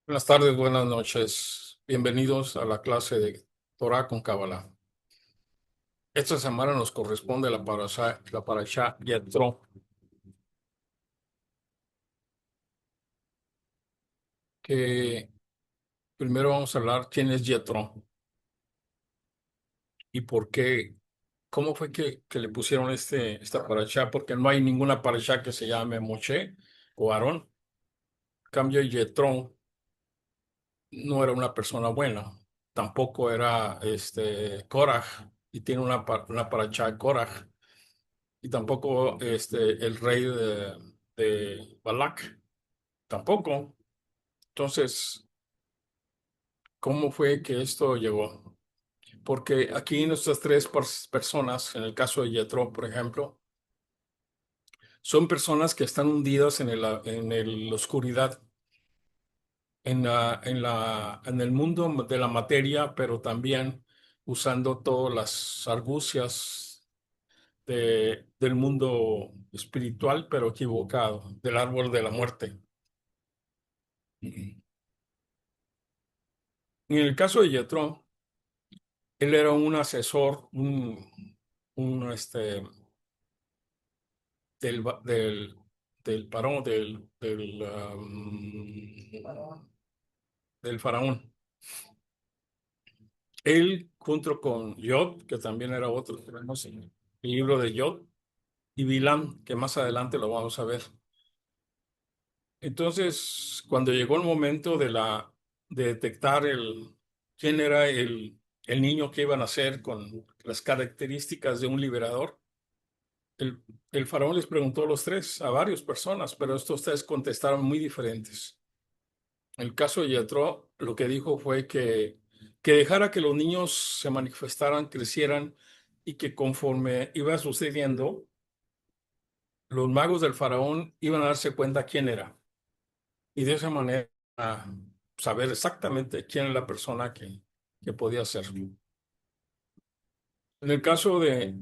Buenas tardes, buenas noches. Bienvenidos a la clase de Torah con Kabbalah. Esta semana nos corresponde la parashá Yetro, que primero vamos a hablar quién es Yetro y por qué, cómo fue que le pusieron esta parashá, porque no hay ninguna parashá que se llame Moshe o Aarón. En cambio, Yetro no era una persona buena, tampoco era Korah, y tiene una parashá Korah. Y tampoco el rey de Balak, tampoco. Entonces, ¿cómo fue que esto llegó? Porque aquí nuestras tres personas, en el caso de Yetro, por ejemplo, son personas que están hundidas en la oscuridad, en el mundo de la materia, pero también usando todas las argucias del mundo espiritual, pero equivocado, del árbol de la muerte. En el caso de Yetro, él era un asesor, un del faraón, del faraón. Él, junto con Yod, que también era otro, tenemos en el libro de Yod, y Bilam, que más adelante lo vamos a ver. Entonces, cuando llegó el momento de detectar quién era el niño que iban a nacer con las características de un liberador, El, el faraón les preguntó a los tres, a varias personas, pero estos tres contestaron muy diferentes. En el caso de Yetro, lo que dijo fue que dejara que los niños se manifestaran, crecieran y que conforme iba sucediendo, los magos del faraón iban a darse cuenta quién era. Y de esa manera saber exactamente quién es la persona que podía ser. En el caso de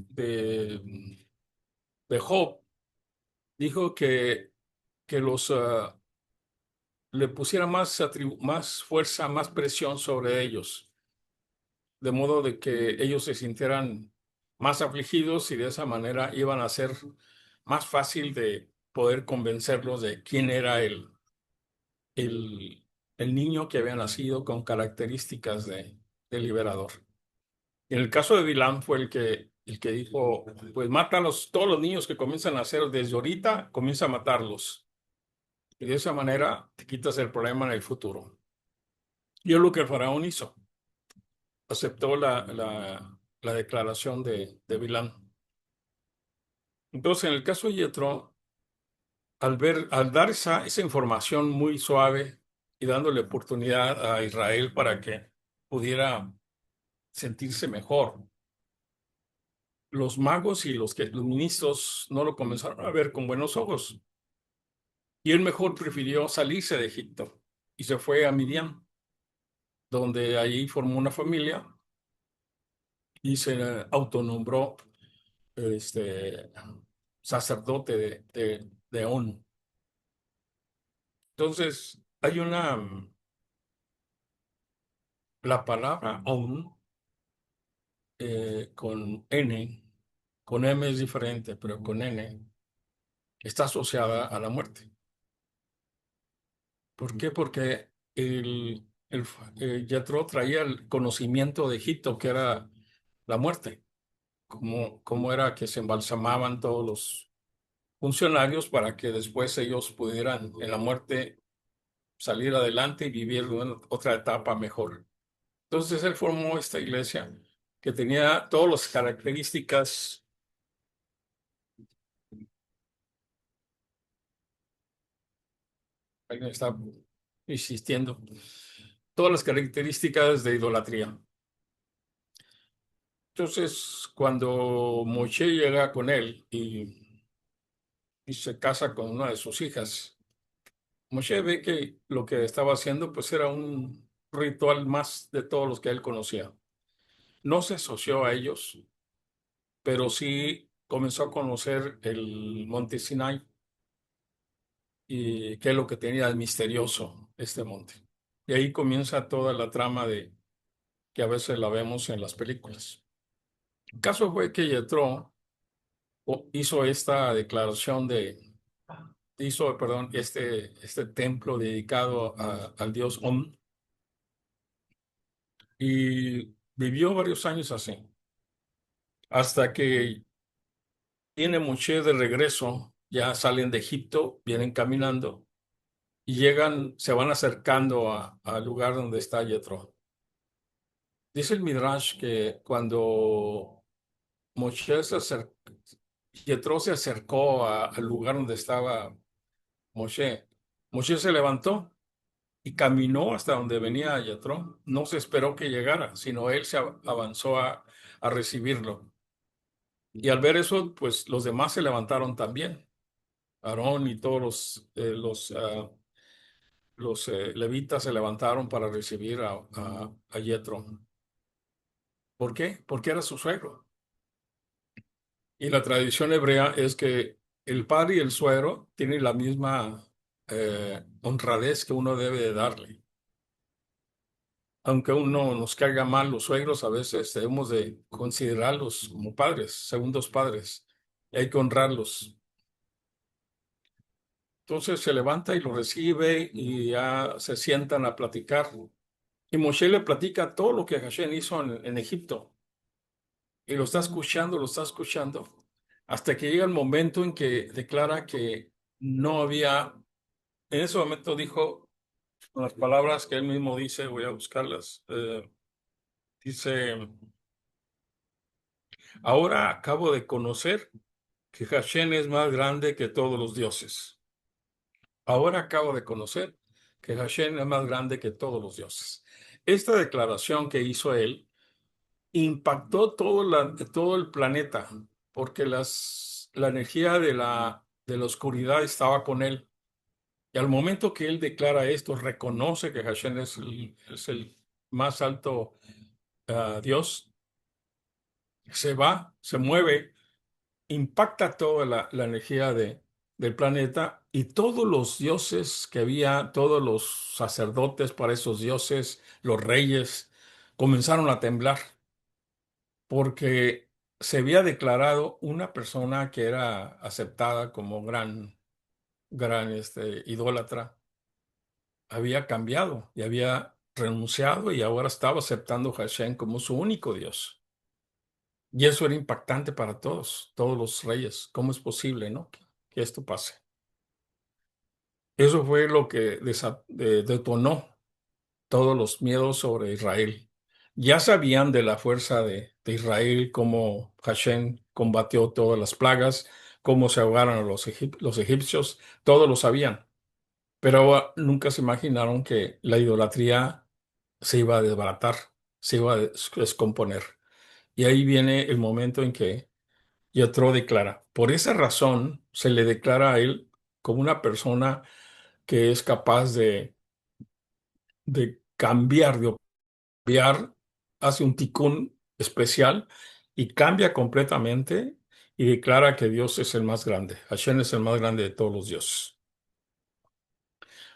Job, dijo que le pusiera más fuerza, más presión sobre ellos, de modo de que ellos se sintieran más afligidos y de esa manera iban a ser más fácil de poder convencerlos de quién era el, el niño que había nacido con características de liberador. En el caso de Bilam fue el que dijo, pues mátalos, todos los niños que comienzan a nacer desde ahorita, comienza a matarlos. Y de esa manera te quitas el problema en el futuro. Y es lo que el faraón hizo. Aceptó la declaración de Bilán. Entonces, en el caso de Yetro, al dar esa información muy suave y dándole oportunidad a Israel para que pudiera sentirse mejor, los magos y los ministros no lo comenzaron a ver con buenos ojos. Y él mejor prefirió salirse de Egipto y se fue a Midian, donde allí formó una familia y se autonombró este, sacerdote de On. Entonces, la palabra On con N, con M es diferente, pero con N está asociada a la muerte. ¿Por qué? Porque Jethro traía el conocimiento de Egipto, que era la muerte, cómo era que se embalsamaban todos los funcionarios para que después ellos pudieran en la muerte salir adelante y vivir otra etapa mejor. Entonces él formó esta iglesia que tenía todas las características, alguien está insistiendo, todas las características de idolatría. Entonces, cuando Moshe llega con él y se casa con una de sus hijas, Moshe ve que lo que estaba haciendo pues era un ritual más de todos los que él conocía. No se asoció a ellos, pero sí comenzó a conocer el monte Sinai y qué es lo que tenía de misterioso este monte. Y ahí comienza toda la trama de que a veces la vemos en las películas. El caso fue que Yetro hizo esta declaración perdón, este templo dedicado al dios Om y vivió varios años así, hasta que viene Moshe de regreso, ya salen de Egipto, vienen caminando y llegan, se van acercando al lugar donde está Yetro. Dice el Midrash que cuando Moshe se acercó, Yetro se acercó al lugar donde estaba Moshe. Moshe se levantó y caminó hasta donde venía Yetro. No se esperó que llegara, sino él se avanzó a recibirlo. Y al ver eso, pues los demás se levantaron también. Aarón y todos los levitas se levantaron para recibir a Yetro. ¿Por qué? Porque era su suegro. Y la tradición hebrea es que el padre y el suegro tienen la misma honradez que uno debe de darle. Aunque uno nos caiga mal los suegros, a veces debemos de considerarlos como padres, segundos padres. Y hay que honrarlos. Entonces se levanta y lo recibe y ya se sientan a platicar. Y Moshe le platica todo lo que Hashem hizo en Egipto. Y lo está escuchando, hasta que llega el momento en que declara que no había, en ese momento dijo las palabras que él mismo dice, voy a buscarlas. Dice, ahora acabo de conocer que Hashem es más grande que todos los dioses. Ahora acabo de conocer que Hashem es más grande que todos los dioses. Esta declaración que hizo él impactó todo el planeta, porque la energía de la oscuridad estaba con él. Y al momento que él declara esto, reconoce que Hashem es el más alto Dios, se va, se mueve, impacta toda la energía del planeta y todos los dioses que había, todos los sacerdotes para esos dioses, los reyes, comenzaron a temblar porque se había declarado una persona que era aceptada como gran idólatra, había cambiado y había renunciado y ahora estaba aceptando a Hashem como su único Dios. Y eso era impactante para todos los reyes. ¿Cómo es posible, no? Que esto pase. Eso fue lo que detonó todos los miedos sobre Israel. Ya sabían de la fuerza de Israel, cómo Hashem combatió todas las plagas, cómo se ahogaron a los egipcios, todos lo sabían, pero nunca se imaginaron que la idolatría se iba a desbaratar, se iba a descomponer. Y ahí viene el momento en que Yetro declara, por esa razón se le declara a él como una persona que es capaz de cambiar de cambiar, hace un ticún especial y cambia completamente y declara que Dios es el más grande. Hashem es el más grande de todos los dioses.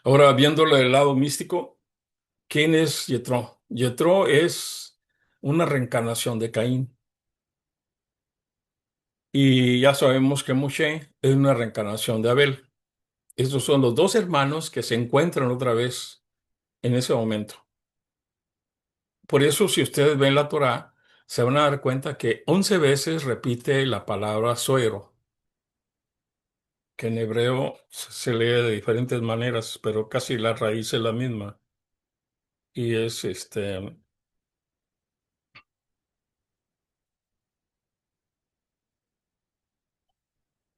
Ahora, viéndolo del lado místico, ¿quién es Yetro? Yetro es una reencarnación de Caín. Y ya sabemos que Moshe es una reencarnación de Abel. Estos son los dos hermanos que se encuentran otra vez en ese momento. Por eso, si ustedes ven la Torá, se van a dar cuenta que 11 veces repite la palabra suero, que en hebreo se lee de diferentes maneras, pero casi la raíz es la misma. Y es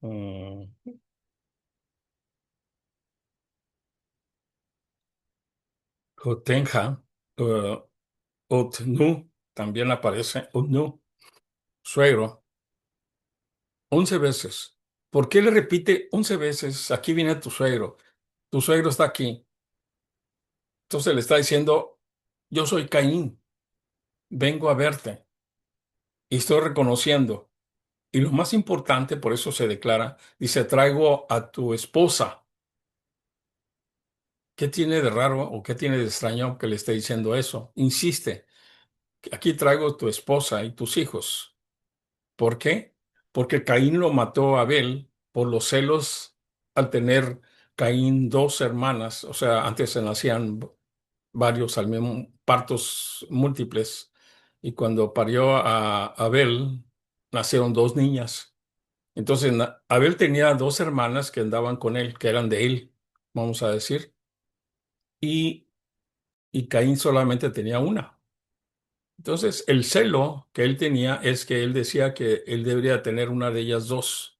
mm, Jotenja, uh, Otnu, también aparece Otnu, suegro, 11 veces. ¿Por qué le repite 11 veces? Aquí viene tu suegro está aquí. Entonces le está diciendo, yo soy Caín, vengo a verte y estoy reconociendo. Y lo más importante, por eso se declara, dice, traigo a tu esposa, ¿qué tiene de raro o qué tiene de extraño que le esté diciendo eso? Insiste, aquí traigo tu esposa y tus hijos. ¿Por qué? Porque Caín lo mató a Abel por los celos al tener Caín dos hermanas, o sea, antes se nacían varios al mismo, partos múltiples, y cuando parió a Abel, nacieron dos niñas. Entonces, Abel tenía dos hermanas que andaban con él, que eran de él, vamos a decir, y, y Caín solamente tenía una. Entonces, el celo que él tenía es que él decía que él debería tener una de ellas dos.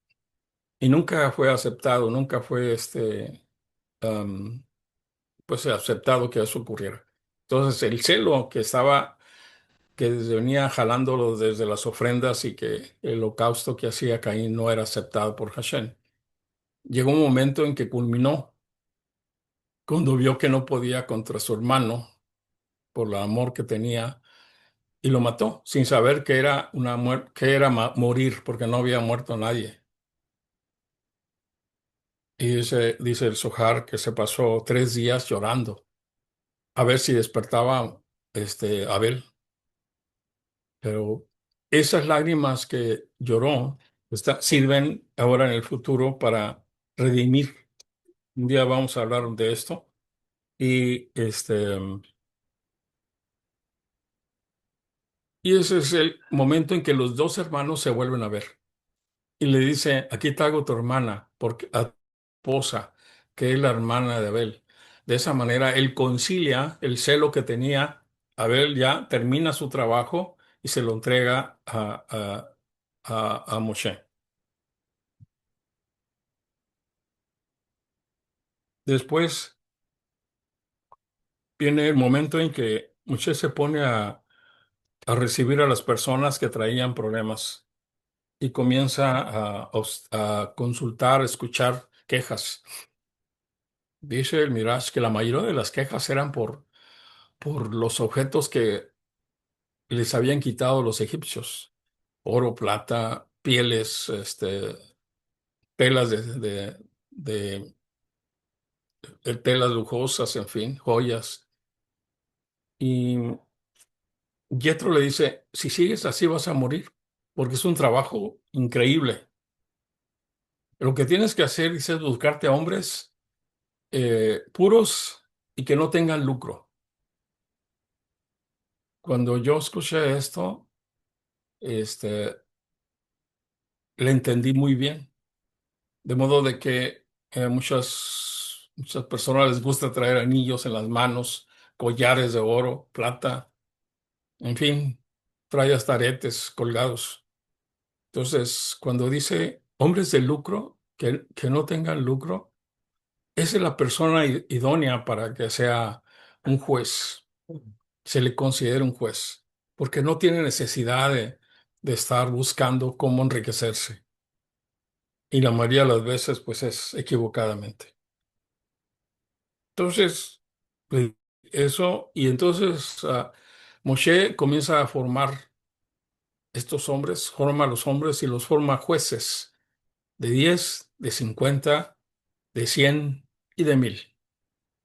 Y nunca fue aceptado, nunca fue am, pues aceptado que eso ocurriera. Entonces, el celo que venía jalándolo desde las ofrendas y que el holocausto que hacía Caín no era aceptado por Hashem. Llegó un momento en que culminó cuando vio que no podía contra su hermano por el amor que tenía y lo mató sin saber que era que era morir porque no había muerto nadie. Y dice el Zohar que se pasó 3 días llorando a ver si despertaba Abel. Pero esas lágrimas que lloró sirven ahora en el futuro para redimir. Un día vamos a hablar de esto. Y, y ese es el momento en que los dos hermanos se vuelven a ver. Y le dice, aquí traigo tu hermana, porque a tu esposa, que es la hermana de Abel. De esa manera, él concilia el celo que tenía. Abel ya termina su trabajo y se lo entrega a Moshe. Después viene el momento en que Moshe se pone a recibir a las personas que traían problemas y comienza a consultar, a escuchar quejas. Dice el Midrash que la mayoría de las quejas eran por los objetos que les habían quitado los egipcios: oro, plata, pieles, telas de- telas lujosas, en fin, joyas. Y Jethro le dice, si sigues así vas a morir, porque es un trabajo increíble. Lo que tienes que hacer, dice, es buscarte a hombres puros y que no tengan lucro. Cuando yo escuché esto, este, le entendí muy bien. De modo de que muchas personas les gusta traer anillos en las manos, collares de oro, plata, en fin, trae hasta aretes colgados. Entonces, cuando dice hombres de lucro, que no tengan lucro, esa es la persona idónea para que sea un juez, se le considera un juez, porque no tiene necesidad de estar buscando cómo enriquecerse. Y la mayoría de las veces, pues es equivocadamente. Entonces, pues, eso, y entonces Moshe comienza a formar estos hombres, forma a los hombres y los forma jueces de 10, de 50, de 100 y de 1000.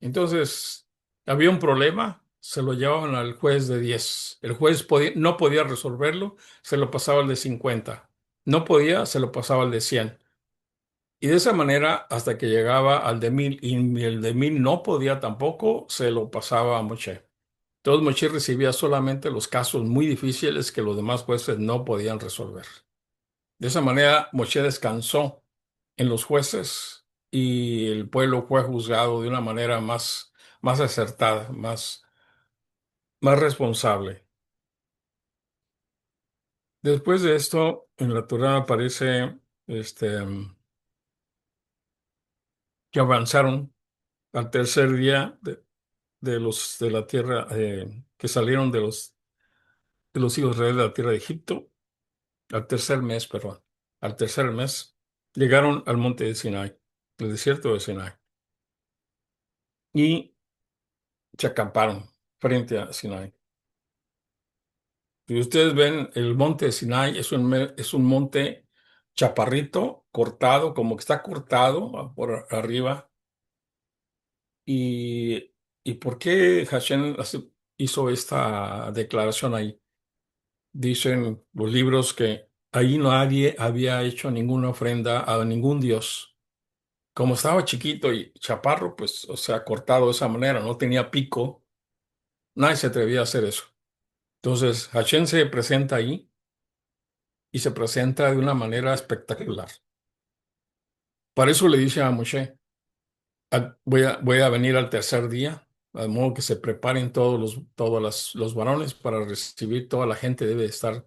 Entonces, había un problema, se lo llevaban al juez de 10. El juez no podía resolverlo, se lo pasaba al de 50. No podía, se lo pasaba al de 100. Y de esa manera, hasta que llegaba al de 1000, y el de 1000 no podía tampoco, se lo pasaba a Moshe. Entonces, Moshe recibía solamente los casos muy difíciles que los demás jueces no podían resolver. De esa manera, Moshe descansó en los jueces y el pueblo fue juzgado de una manera más acertada, más responsable. Después de esto, en la Torá aparece este, que avanzaron al tercer día de la tierra, que salieron de los hijos de Israel de la tierra de Egipto, al tercer mes, perdón, al tercer mes, llegaron al monte de Sinai, el desierto de Sinai, y se acamparon frente a Sinai. Si ustedes ven, el monte de Sinai es un monte chaparrito, cortado, como que está cortado por arriba, ¿Y, y por qué Hashem hizo esta declaración ahí? Dicen los libros que ahí nadie había hecho ninguna ofrenda a ningún dios. Como estaba chiquito y chaparro, pues, o sea, cortado de esa manera, no tenía pico, nadie se atrevía a hacer eso. Entonces, Hashem se presenta ahí y se presenta de una manera espectacular. Para eso le dice a Moshe, voy a venir al tercer día, de modo que se preparen los varones para recibir, toda la gente debe estar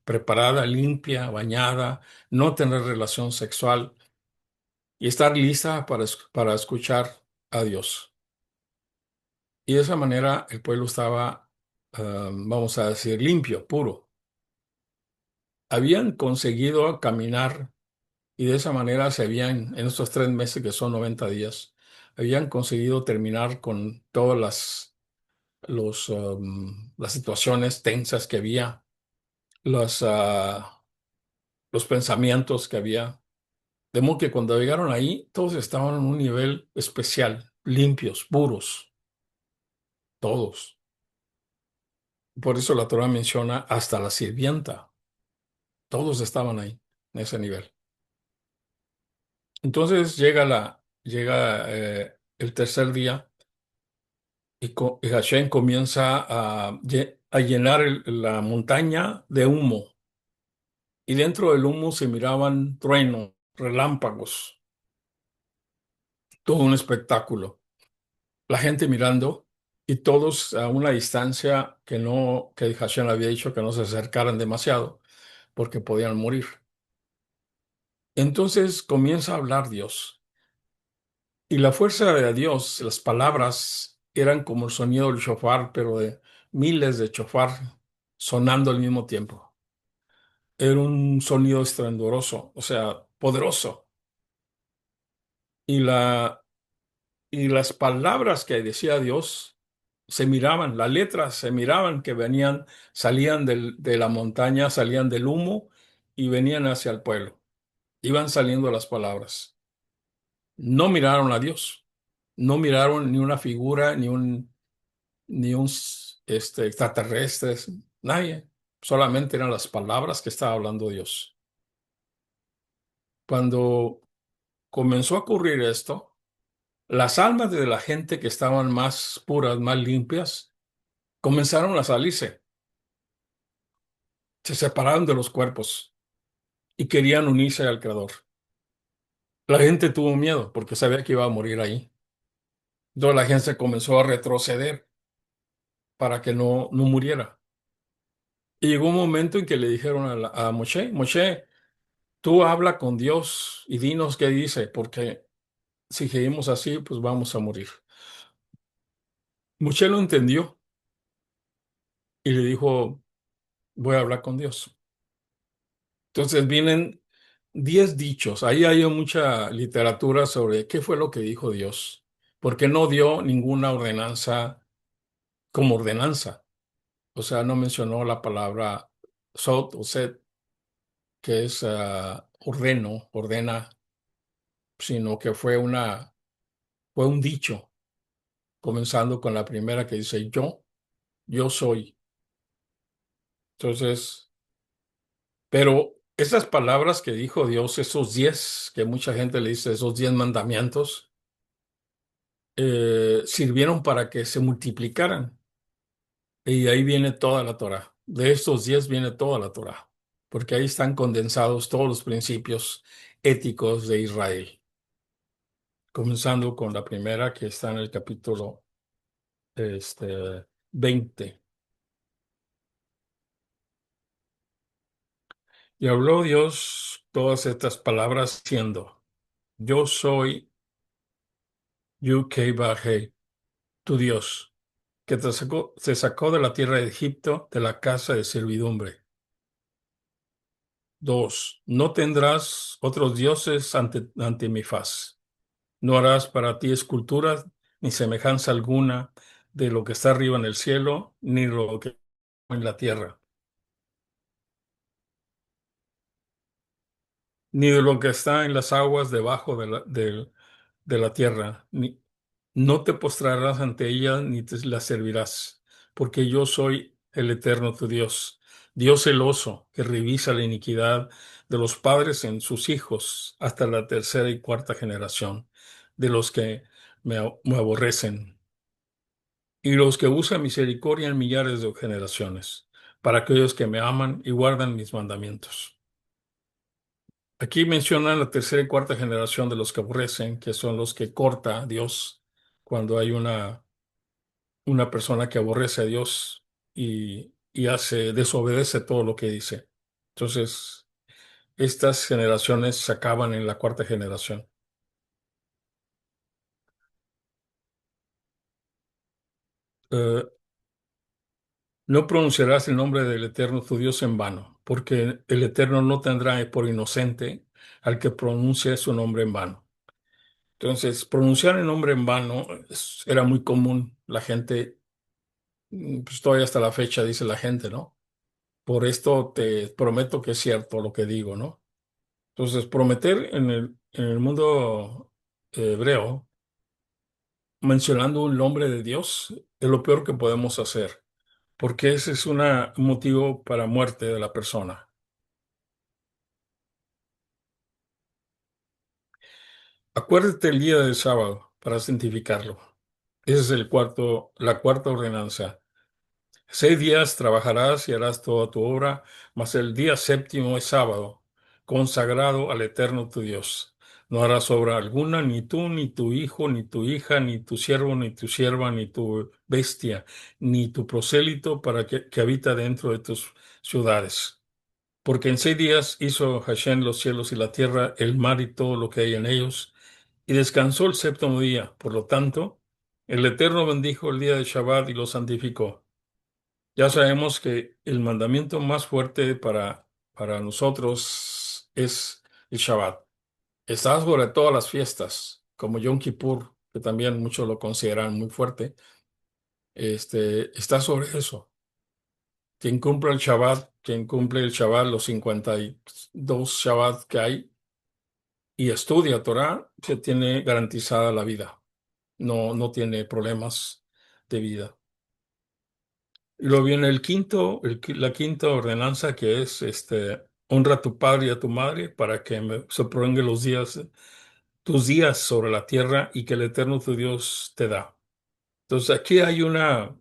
preparada, limpia, bañada, no tener relación sexual y estar lista para escuchar a Dios. Y de esa manera el pueblo estaba, vamos a decir, limpio, puro. Habían conseguido caminar y de esa manera se habían, en estos 3 meses que son 90 días, habían conseguido terminar con todas las situaciones tensas que había, los, ah, los pensamientos que había. De modo que cuando llegaron ahí, todos estaban en un nivel especial, limpios, puros, todos. Por eso la Torah menciona hasta la sirvienta. Todos estaban ahí, en ese nivel. Entonces llega el tercer día y Hashem comienza a llenar la montaña de humo. Y dentro del humo se miraban truenos, relámpagos, todo un espectáculo. La gente mirando y todos a una distancia que Hashem había dicho que no se acercaran demasiado porque podían morir. Entonces comienza a hablar Dios. Y la fuerza de Dios, las palabras eran como el sonido del shofar, pero de miles de shofar sonando al mismo tiempo. Era un sonido estruendoso, o sea, poderoso. Y, la, y las palabras que decía Dios se miraban, las letras se miraban que venían, salían de la montaña, salían del humo y venían hacia el pueblo. Iban saliendo las palabras. No miraron a Dios, no miraron ni una figura, ni un extraterrestres, nadie. Solamente eran las palabras que estaba hablando Dios. Cuando comenzó a ocurrir esto, las almas de la gente que estaban más puras, más limpias, comenzaron a salirse, se separaron de los cuerpos y querían unirse al Creador. La gente tuvo miedo porque sabía que iba a morir ahí. Entonces la gente comenzó a retroceder para que no muriera. Y llegó un momento en que le dijeron a Moshe, Moshe, tú habla con Dios y dinos qué dice, porque si seguimos así, pues vamos a morir. Moshe lo entendió y le dijo, voy a hablar con Dios. Entonces vienen 10 dichos. Ahí hay mucha literatura sobre qué fue lo que dijo Dios, porque no dio ninguna ordenanza como ordenanza. O sea, no mencionó la palabra sot o set, que es ordeno, ordena, sino que fue un dicho, comenzando con la primera que dice yo soy. Entonces, pero esas palabras que dijo Dios, esos 10, que mucha gente le dice, esos 10 mandamientos, sirvieron para que se multiplicaran. Y ahí viene toda la Torá. De estos 10 viene toda la Torá, porque ahí están condensados todos los principios éticos de Israel, comenzando con la primera que está en el capítulo 20. Y habló Dios todas estas palabras diciendo, yo soy Yud-Kei-Vav-Hei, tu Dios, que te sacó de la tierra de Egipto, de la casa de servidumbre. 2. No tendrás otros dioses ante mi faz. No harás para ti esculturas ni semejanza alguna de lo que está arriba en el cielo, ni lo que en la tierra, ni de lo que está en las aguas debajo de la tierra, No te postrarás ante ella ni te la servirás, porque yo soy el eterno tu Dios, Dios celoso, que revisa la iniquidad de los padres en sus hijos hasta la tercera y cuarta generación, de los que me aborrecen, y los que usan misericordia en millares de generaciones, para aquellos que me aman y guardan mis mandamientos. Aquí mencionan la tercera y cuarta generación de los que aborrecen, que son los que corta Dios cuando hay una persona que aborrece a Dios y desobedece todo lo que dice. Entonces, estas generaciones se acaban en la cuarta generación. Eh, no pronunciarás el nombre del Eterno tu Dios en vano, porque el Eterno no tendrá por inocente al que pronuncie su nombre en vano. Entonces, pronunciar el nombre en vano era muy común. La gente, pues todavía hasta la fecha dice la gente, ¿no? Por esto te prometo que es cierto lo que digo, ¿no? Entonces, prometer en el mundo hebreo, mencionando un nombre de Dios, es lo peor que podemos hacer, porque ese es un motivo para muerte de la persona. Acuérdate el día del sábado para santificarlo. Ese es la cuarta ordenanza. 6 días trabajarás y harás toda tu obra, mas el día séptimo es sábado, consagrado al Eterno tu Dios. No harás obra alguna, ni tú, ni tu hijo, ni tu hija, ni tu siervo, ni tu sierva, ni tu bestia, ni tu prosélito que habita dentro de tus ciudades. Porque en 6 días hizo Hashem los cielos y la tierra, el mar y todo lo que hay en ellos, y descansó el séptimo día. Por lo tanto, el Eterno bendijo el día de Shabbat y lo santificó. Ya sabemos que el mandamiento más fuerte para nosotros es el Shabbat. Está sobre todas las fiestas, como Yom Kippur, que también muchos lo consideran muy fuerte. Está sobre eso. Quien cumple el Shabbat, los 52 Shabbat que hay, y estudia Torah, se tiene garantizada la vida. No, no tiene problemas de vida. Y luego viene la quinta ordenanza que es honra a tu padre y a tu madre para que se prolonguen tus días sobre la tierra y que el Eterno tu Dios te da. Entonces aquí algunos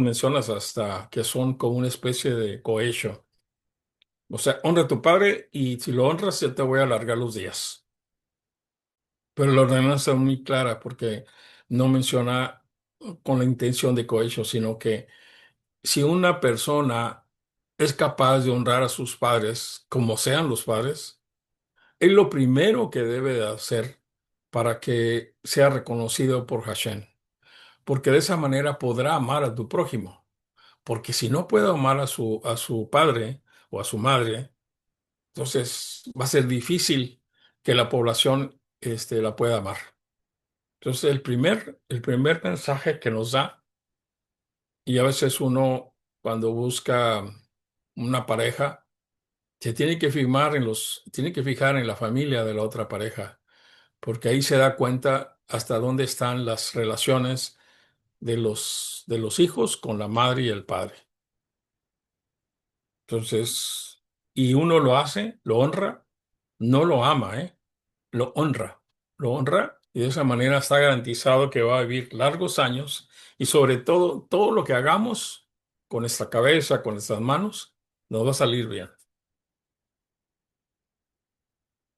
mencionas hasta que son como una especie de cohecho. O sea, honra a tu padre y si lo honras, yo te voy a alargar los días. Pero la ordenanza es muy clara porque no menciona con la intención de cohecho, sino que si una persona es capaz de honrar a sus padres, como sean los padres, es lo primero que debe de hacer para que sea reconocido por Hashem. Porque de esa manera podrá amar a tu prójimo. Porque si no puede amar a su padre o a su madre, entonces va a ser difícil que la población la pueda amar. Entonces el primer mensaje que nos da, y a veces uno cuando busca una pareja, tiene que fijar en la familia de la otra pareja, porque ahí se da cuenta hasta dónde están las relaciones de los hijos con la madre y el padre. Entonces, y uno lo hace, lo honra, no lo ama, ¿eh? Lo honra y de esa manera está garantizado que va a vivir largos años y sobre todo lo que hagamos con nuestra cabeza, con nuestras manos, nos va a salir bien.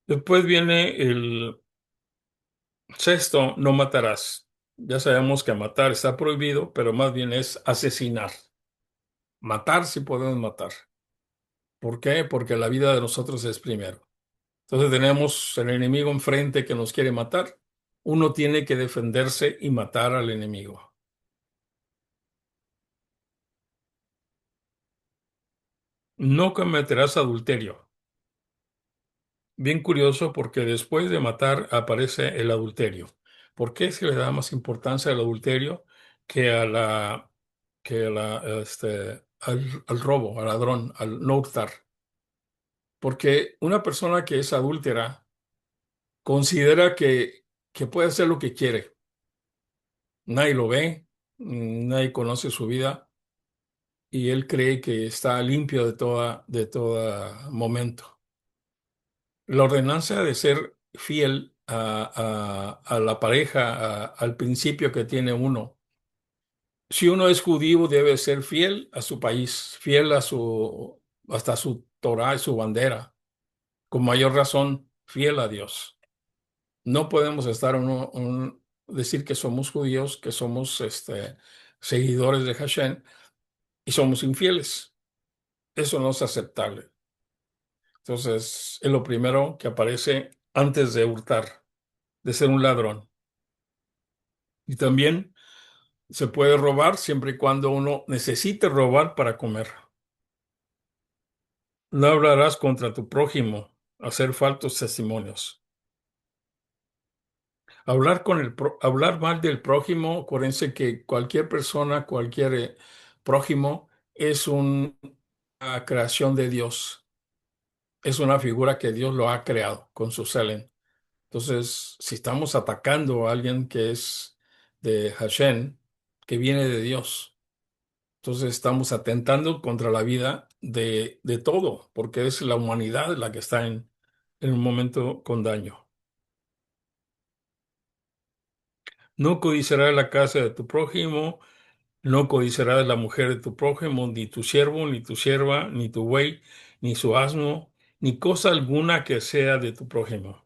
Después viene el sexto, no matarás. Ya sabemos que matar está prohibido, pero más bien es asesinar. Matar sí podemos matar. ¿Por qué? Porque la vida de nosotros es primero. Entonces tenemos el enemigo enfrente que nos quiere matar. Uno tiene que defenderse y matar al enemigo. No cometerás adulterio. Bien curioso porque después de matar aparece el adulterio. ¿Por qué se le da más importancia al adulterio que al robo, al ladrón, al no hurtar? Porque una persona que es adúltera considera que que puede hacer lo que quiere. Nadie lo ve, nadie conoce su vida y él cree que está limpio de todo momento. La ordenanza de ser fiel a la pareja, al principio que tiene uno. Si uno es judío, debe ser fiel a su país, fiel hasta su Torá y su bandera. Con mayor razón, fiel a Dios. No podemos estar decir que somos judíos, que somos seguidores de Hashem y somos infieles. Eso no es aceptable. Entonces, es lo primero que aparece antes de hurtar, de ser un ladrón. Y también se puede robar siempre y cuando uno necesite robar para comer. No hablarás contra tu prójimo, hacer falsos testimonios. Hablar mal del prójimo, acuérdense que cualquier persona, cualquier prójimo es una creación de Dios. Es una figura que Dios lo ha creado con su Selen. Entonces, si estamos atacando a alguien que es de Hashem, que viene de Dios, entonces estamos atentando contra la vida de todo, porque es la humanidad la que está en un momento con daño. No codiciarás la casa de tu prójimo, no codiciarás la mujer de tu prójimo, ni tu siervo, ni tu sierva, ni tu buey, ni su asno, ni cosa alguna que sea de tu prójimo.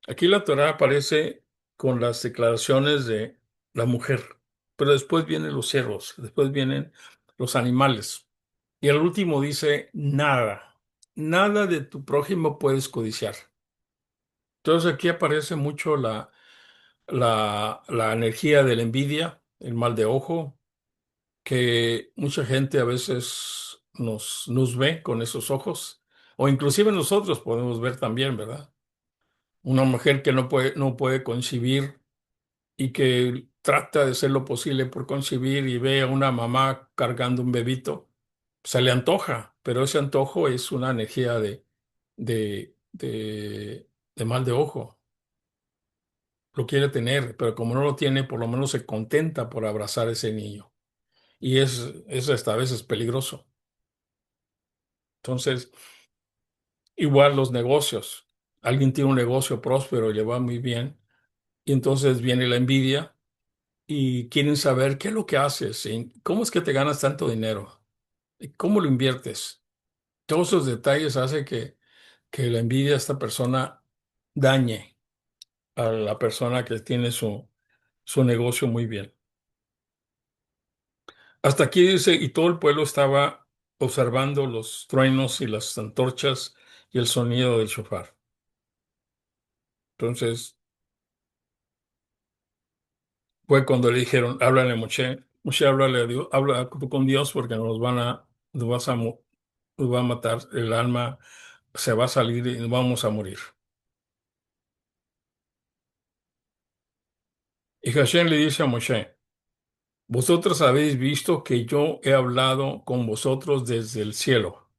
Aquí la Torá aparece con las declaraciones de la mujer, pero después vienen los siervos, después vienen los animales. Y al último dice, nada, nada de tu prójimo puedes codiciar. Entonces aquí aparece mucho la energía de la envidia, el mal de ojo, que mucha gente a veces nos ve con esos ojos, o inclusive nosotros podemos ver también, ¿verdad? Una mujer que no puede concebir y que trata de hacer lo posible por concebir y ve a una mamá cargando un bebito, se le antoja, pero ese antojo es una energía de, de, de mal de ojo. Lo quiere tener, pero como no lo tiene, por lo menos se contenta por abrazar a ese niño. Y es hasta a veces peligroso. Entonces, igual los negocios. Alguien tiene un negocio próspero y le va muy bien, y entonces viene la envidia y quieren saber qué es lo que haces, y cómo es que te ganas tanto dinero, y cómo lo inviertes. Todos esos detalles hacen que la envidia de esta persona dañe a la persona que tiene su negocio muy bien. Hasta aquí dice, y todo el pueblo estaba observando los truenos y las antorchas y el sonido del shofar. Entonces fue cuando le dijeron, háblale a Moshe, Moshe, háblale a Dios, habla tú con Dios porque nos vas a, nos va a matar, el alma se va a salir y nos vamos a morir. Y Hashem le dice a Moshe, vosotros habéis visto que yo he hablado con vosotros desde el cielo.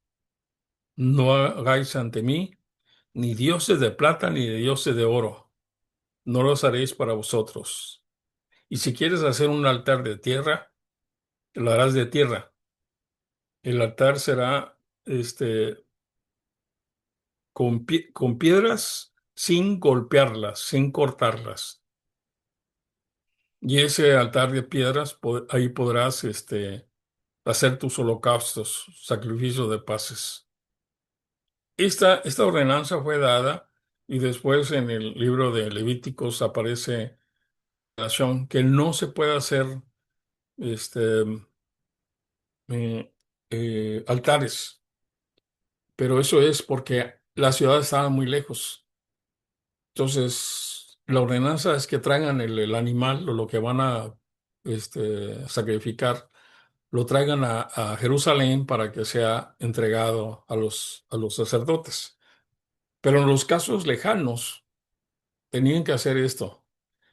No hagáis ante mí ni dioses de plata ni de dioses de oro. No los haréis para vosotros. Y si quieres hacer un altar de tierra, lo harás de tierra. El altar será con piedras sin golpearlas, sin cortarlas. Y ese altar de piedras, ahí podrás hacer tus holocaustos, sacrificios de paces. Esta ordenanza fue dada y después en el libro de Levíticos aparece la relación que no se puede hacer este, altares, pero eso es porque las ciudades estaban muy lejos. Entonces, la ordenanza es que traigan el animal o lo que van a sacrificar, lo traigan a Jerusalén para que sea entregado a los sacerdotes. Pero en los casos lejanos tenían que hacer esto.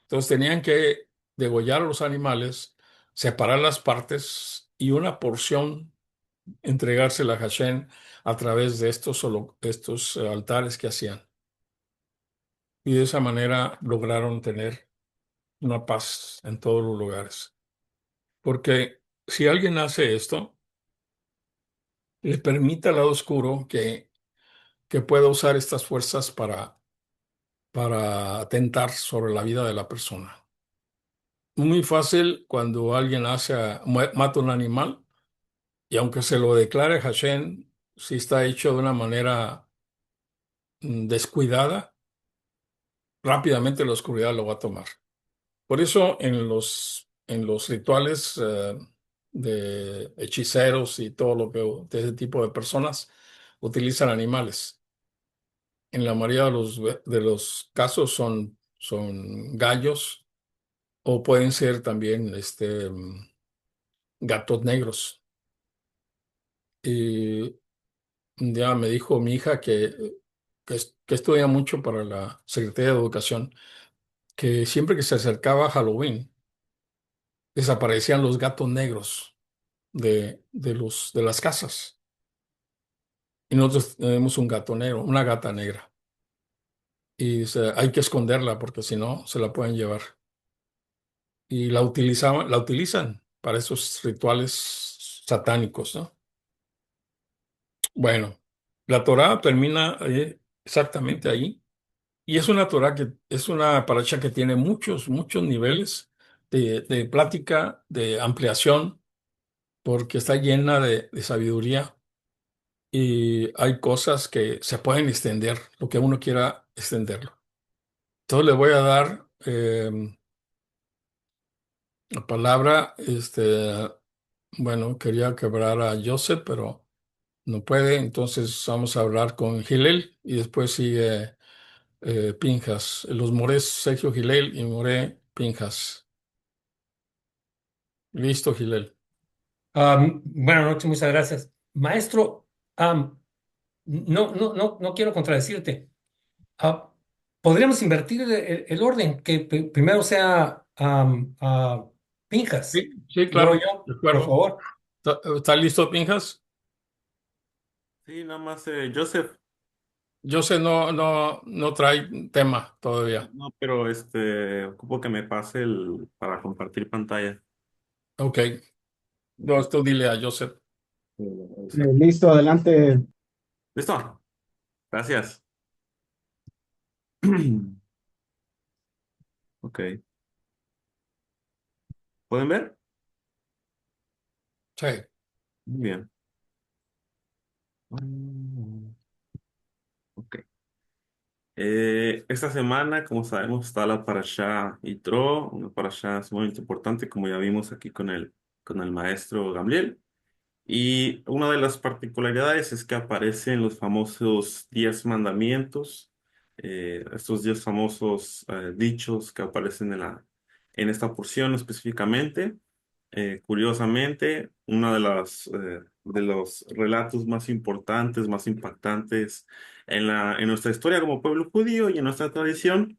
Entonces tenían que degollar a los animales, separar las partes y una porción entregársela a Hashem a través de estos altares que hacían. y de esa manera lograron tener una paz en todos los lugares. Porque si alguien hace esto, le permite al lado oscuro que pueda usar estas fuerzas para atentar sobre la vida de la persona. Muy fácil cuando alguien mata un animal y aunque se lo declare Hashem, si está hecho de una manera descuidada, rápidamente la oscuridad lo va a tomar. Por eso en los rituales de hechiceros y todo lo que de ese tipo de personas utilizan animales. En la mayoría de los casos son gallos o pueden ser también gatos negros. Y ya me dijo mi hija que estudia mucho para la Secretaría de Educación, que siempre que se acercaba a Halloween, desaparecían los gatos negros de las casas. Y nosotros tenemos un gato negro, una gata negra. Y hay que esconderla porque si no, se la pueden llevar. Y la utilizan para esos rituales satánicos, ¿no? Bueno, la Torá termina exactamente ahí. Y es una Torá que es una paracha que tiene muchos niveles de plática, de ampliación, porque está llena de sabiduría y hay cosas que se pueden extender, lo que uno quiera extenderlo. Entonces le voy a dar la palabra, bueno, quería quebrar a Joseph, pero no puede, entonces vamos a hablar con Gilel y después sigue Pinjas. Los Morés, Sergio Gilel y Moré Pinjas. Listo, Gilel. Buenas noches, muchas gracias. Maestro, no quiero contradecirte. Ah, Podríamos invertir el orden, que primero sea Pinjas, Sí, sí, luego claro, yo, de por acuerdo. favor. ¿Está listo, Pinjas? Sí, nada más, Joseph, Joseph no trae tema todavía. no, pero ocupo que me pase para compartir pantalla. Ok, no, esto dile a Joseph. Listo, adelante. ¿Listo? Gracias. Ok. ¿Pueden ver? Sí, Muy bien. Mm, Ok. Esta semana, como sabemos, está la Parashá Yitro, una Parashá sumamente importante, como ya vimos aquí con el maestro Gamliel. Y una de las particularidades es que aparecen los famosos 10 mandamientos, estos 10 famosos dichos que aparecen en esta porción específicamente. Curiosamente, uno de los relatos más importantes, más impactantes en nuestra historia como pueblo judío y en nuestra tradición,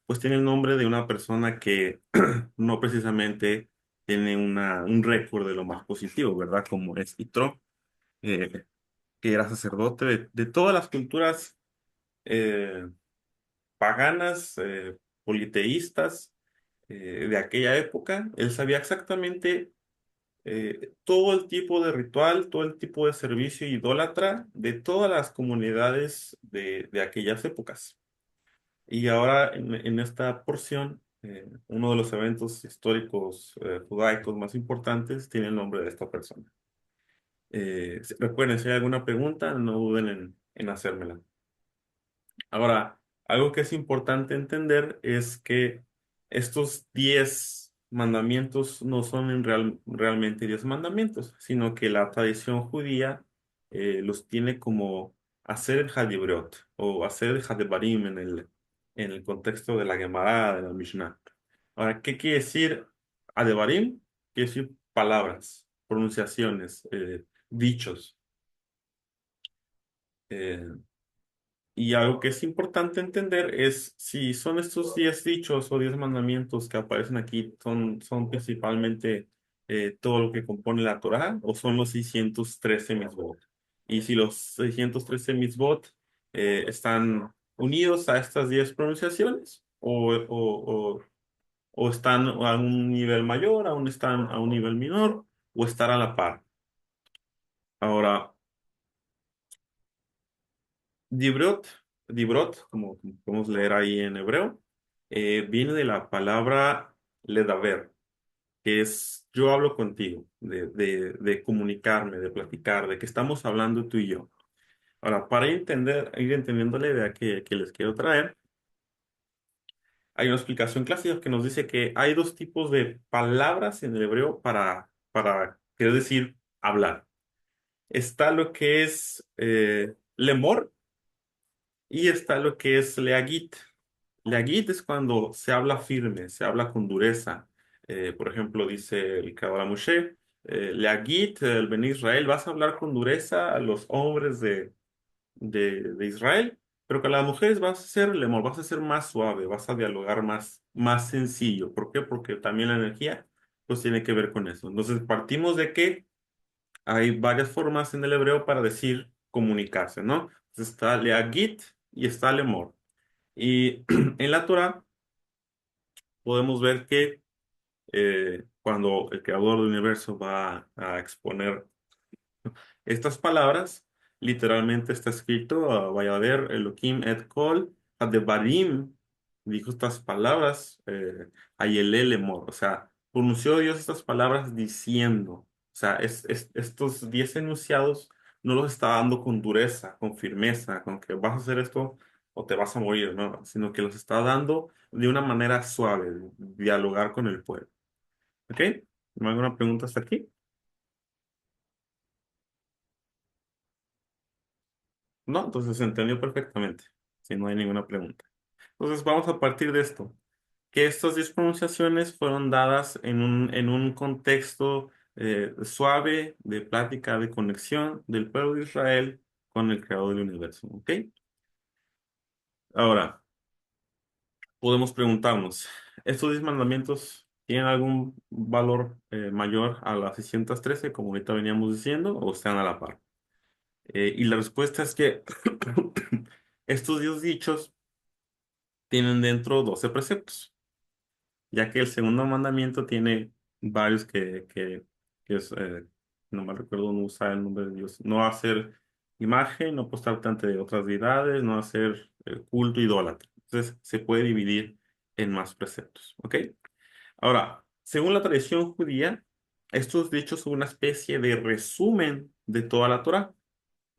pues tiene el nombre de una persona que no precisamente tiene un récord de lo más positivo, ¿verdad? Como es Yitro, eh, que era sacerdote de todas las culturas eh, paganas, politeístas de aquella época. Él sabía exactamente todo el tipo de ritual, todo el tipo de servicio idólatra de todas las comunidades de aquellas épocas. Y ahora en esta porción, uno de los eventos históricos judaicos más importantes tiene el nombre de esta persona. Recuerden, si hay alguna pregunta, no duden en hacérmela. Ahora, algo que es importante entender es que estos 10 mandamientos no son realmente 10 mandamientos, sino que la tradición judía los tiene como hacer el Hadibrot o hacer el Hadebarim en el contexto de la Gemara, de la Mishnah. Ahora, ¿qué quiere decir Hadebarim? Quiere decir palabras, pronunciaciones, dichos. Eh, Y algo que es importante entender es si son estos 10 dichos o 10 mandamientos que aparecen aquí, son principalmente todo lo que compone la Torá o son los 613 mitzvot. Y si los 613 mitzvot están unidos a estas 10 pronunciaciones o están a un nivel mayor, aún están a un nivel menor o están a la par. Ahora, Dibrot, Dibrot, como podemos leer ahí en hebreo, viene de la palabra ledaber, que es yo hablo contigo, de comunicarme, de platicar, de que estamos hablando tú y yo. Ahora, para ir entendiendo la idea que les quiero traer, hay una explicación clásica que nos dice que hay dos tipos de palabras en el hebreo quiero decir, hablar. Está lo que es lemor y está lo que es leagit. Leagit es cuando se habla firme, se habla con dureza. Por ejemplo, dice el Kabbalah Moshe, leagit, el Ben Israel, vas a hablar con dureza a los hombres de Israel, pero con las mujeres vas a ser lemor, vas a ser más suave, vas a dialogar más sencillo. ¿Por qué? Porque también la energía pues tiene que ver con eso. Entonces partimos de que hay varias formas en el hebreo para decir comunicarse, ¿no? Entonces, está leagit y está lemor. Y en la Torah podemos ver que cuando el creador del universo va a exponer estas palabras, literalmente está escrito, vaya a ver, Elohim et kol hadebarim, dijo estas palabras, ayelel lemor, o sea, pronunció Dios estas palabras diciendo, o sea, estos 10 enunciados no los está dando con dureza, con firmeza, con que vas a hacer esto o te vas a morir, ¿no? Sino que los está dando de una manera suave, dialogar con el pueblo. ¿Ok? ¿Me alguna pregunta hasta aquí? No, entonces se entendió perfectamente, si no hay ninguna pregunta. Entonces vamos a partir de esto, que estas 10 pronunciaciones fueron dadas en un contexto suave de plática, de conexión del pueblo de Israel con el creador del universo, ¿ok? Ahora, podemos preguntarnos, ¿estos 10 mandamientos tienen algún valor mayor a las 613, como ahorita veníamos diciendo, o están a la par? Y la respuesta es que estos 10 dichos tienen dentro 12 preceptos, ya que el segundo mandamiento tiene varios que es, no mal recuerdo, no usar el nombre de Dios, no hacer imagen, no postarte ante otras deidades, no hacer culto idólatra. Entonces se puede dividir en más preceptos, ¿ok? Ahora, según la tradición judía, estos dichos son una especie de resumen de toda la Torá.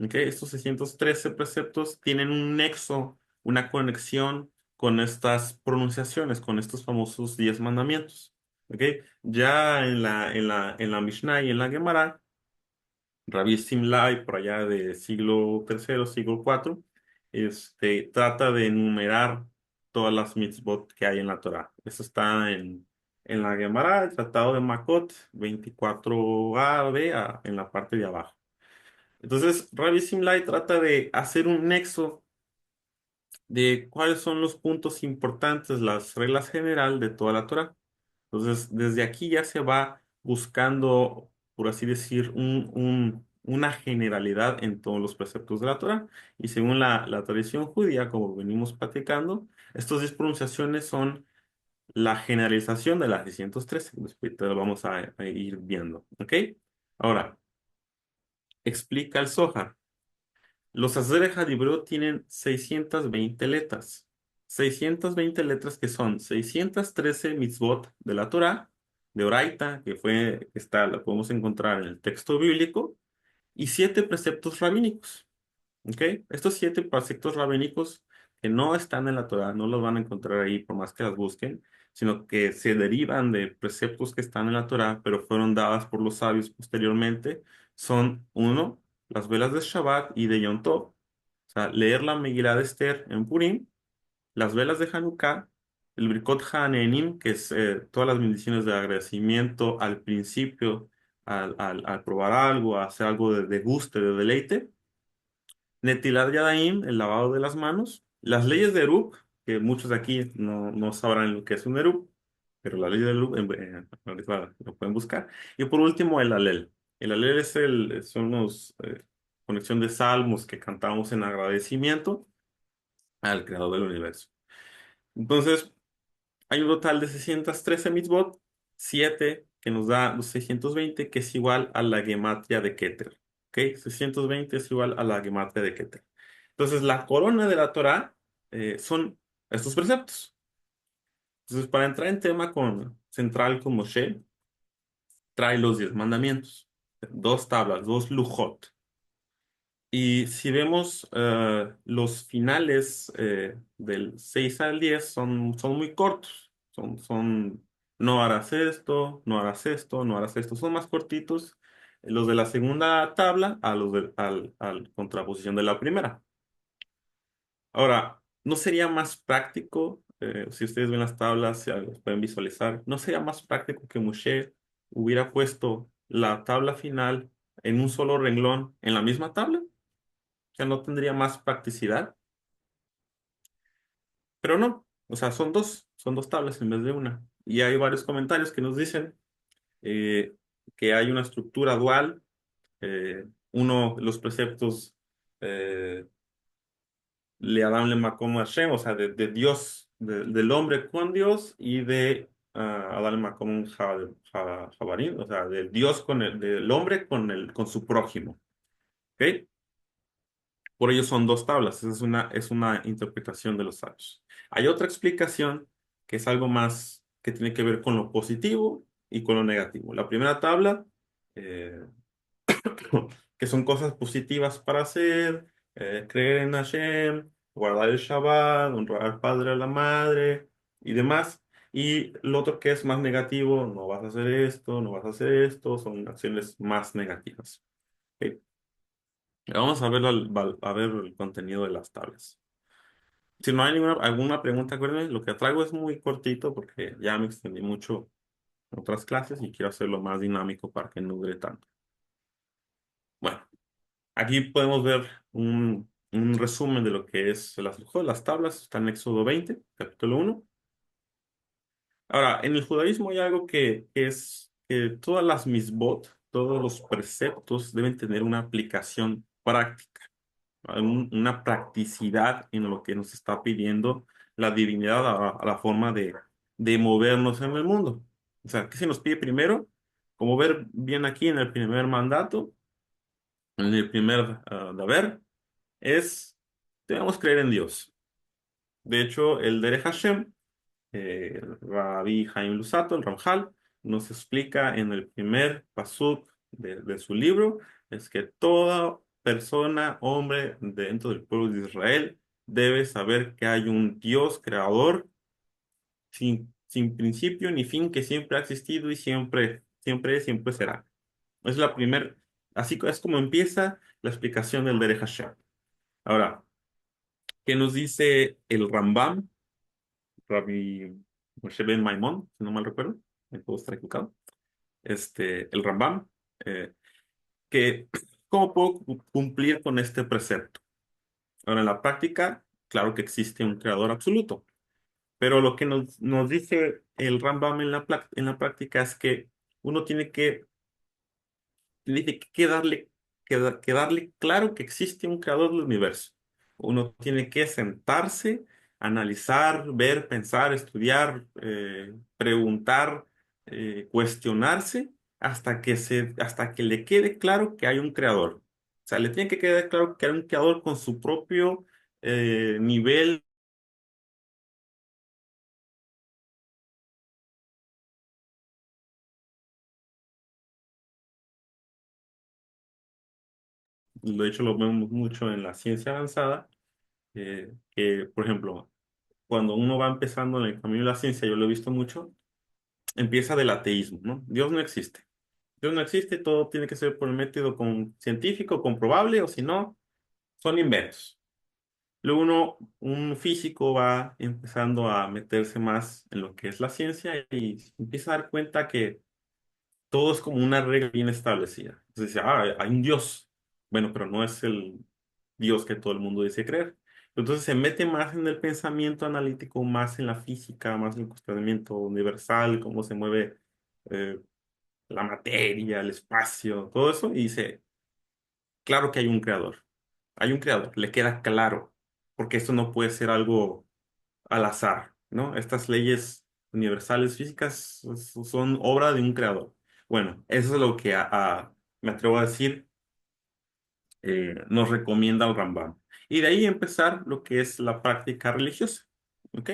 ¿Ok? Estos 613 preceptos tienen un nexo, una conexión con estas pronunciaciones, con estos famosos 10 mandamientos. ¿Ok? Ya en la Mishnah y en la Gemara, Rabbi Simlai, por allá de siglo tercero, siglo cuarto, trata de enumerar todas las mitzvot que hay en la Torah. Eso está en la Gemara, el Tratado de Makot 24a, b, en la parte de abajo. Entonces, Rabbi Simlai trata de hacer un nexo de cuáles son los puntos importantes, las reglas general de toda la Torah. Entonces, desde aquí ya se va buscando, por así decir, una generalidad en todos los preceptos de la Torah. Y según la tradición judía, como venimos platicando, estas 10 pronunciaciones son la generalización de las 613. Después te lo vamos a ir viendo. ¿Ok? Ahora, explica el Zohar. Los Aseret Hadibro tienen 620 letras. 620 letras que son 613 mitzvot de la Torah, de Oraita, la podemos encontrar en el texto bíblico, y 7 preceptos rabínicos. ¿Ok? Estos 7 preceptos rabínicos que no están en la Torah, no los van a encontrar ahí por más que las busquen, sino que se derivan de preceptos que están en la Torah, pero fueron dadas por los sabios posteriormente, son uno, las velas de Shabbat y de Yom Tov, o sea, leer la Megilá de Esther en Purim, las velas de Hanukkah, el Birkot HaNe'enim, que es todas las bendiciones de agradecimiento al principio, al probar algo, a hacer algo de gusto, de deleite. Netilat Yadayim, el lavado de las manos. Las leyes de Erup, que muchos de aquí no sabrán lo que es un Erup, pero la ley de Erup ahorita lo pueden buscar. Y por último, el Alel. El Alel son los conexión de salmos que cantamos en agradecimiento al creador del universo. Entonces, hay un total de 613 mitzvot, 7 que nos da los 620, que es igual a la gematria de Keter. ¿Ok? 620 es igual a la gematria de Keter. Entonces, la corona de la Torah son estos preceptos. Entonces, para entrar en tema central con Moshe, trae los 10 mandamientos, dos tablas, dos lujot. Y si vemos los finales del 6 al 10 son muy cortos. No harás esto, no harás esto, no harás esto. Son más cortitos los de la segunda tabla a los al contraposición de la primera. Ahora, ¿no sería más práctico, si ustedes ven las tablas, si las pueden visualizar, no sería más práctico que Moshe hubiera puesto la tabla final en un solo renglón en la misma tabla? O sea, no tendría más practicidad, pero no, o sea, son dos tablas en vez de una. Y hay varios comentarios que nos dicen eh, que hay una estructura dual, los preceptos eh, le Adam le Makom Hashem, o sea, de Dios, del hombre con Dios y de Adam le Makom Jabarim, o sea, del Dios del hombre con su prójimo. ¿Ok? Por ello son dos tablas, esa es una interpretación de los sabios. Hay otra explicación que es algo más que tiene que ver con lo positivo y con lo negativo. La primera tabla, eh, que son cosas positivas para hacer, creer en Hashem, guardar el Shabbat, honrar al padre, a la madre y demás. Y lo otro que es más negativo, no vas a hacer esto, no vas a hacer esto, son acciones más negativas. ¿Ok? Vamos a ver, a ver el contenido de las tablas. Si no hay alguna pregunta, acuérdenme, lo que traigo es muy cortito porque ya me extendí mucho en otras clases y quiero hacerlo más dinámico para que no dure tanto. Bueno, aquí podemos ver un resumen de lo que es las tablas. Está en Éxodo 20, capítulo 1. Ahora, en el judaísmo hay algo que es que todas las misbot, todos los preceptos deben tener una aplicación práctica, una practicidad en lo que nos está pidiendo la divinidad a la forma de movernos en el mundo. O sea, ¿qué se nos pide primero? Como ver bien aquí en el primer mandato, en el primer deber, es debemos creer en Dios. De hecho, el Derech Hashem, Rabbi Haim Lusato, el Ramjal, nos explica en el primer pasuk de su libro, es que toda persona, hombre dentro del pueblo de Israel, debe saber que hay un Dios creador sin principio ni fin, que siempre ha existido y siempre será. Es la primera, es como empieza la explicación del Derech Hashem. Ahora, ¿qué nos dice el Rambam? Rabbi Moshe Ben Maimón, si no mal recuerdo, me puedo estar equivocado, el Rambam, eh, que cómo puedo cumplir con este precepto. Ahora, en la práctica, claro que existe un creador absoluto, pero lo que nos dice el Rambam en la práctica es que uno tiene que darle claro que existe un creador del universo. Uno tiene que sentarse, analizar, ver, pensar, estudiar, preguntar, cuestionarse hasta que le quede claro que hay un creador. O sea, le tiene que quedar claro que hay un creador con su propio nivel. De hecho, lo vemos mucho en la ciencia avanzada, que, por ejemplo, cuando uno va empezando en el camino de la ciencia, yo lo he visto mucho, empieza del ateísmo, ¿no? Dios no existe. Dios no existe, todo tiene que ser por el método científico, comprobable, o si no, son inventos. Luego un físico va empezando a meterse más en lo que es la ciencia y empieza a dar cuenta que todo es como una regla bien establecida. Entonces dice, hay un Dios. Bueno, pero no es el Dios que todo el mundo dice creer. Entonces se mete más en el pensamiento analítico, más en la física, más en el cuestionamiento universal, cómo se mueve eh, la materia, el espacio, todo eso, y dice, claro que hay un creador, le queda claro. porque esto no puede ser algo al azar, ¿no? Estas leyes universales físicas son obra de un creador. Bueno, eso es lo que me atrevo a decir, nos recomienda el Rambam. Y de ahí empezar lo que es la práctica religiosa. ¿Ok?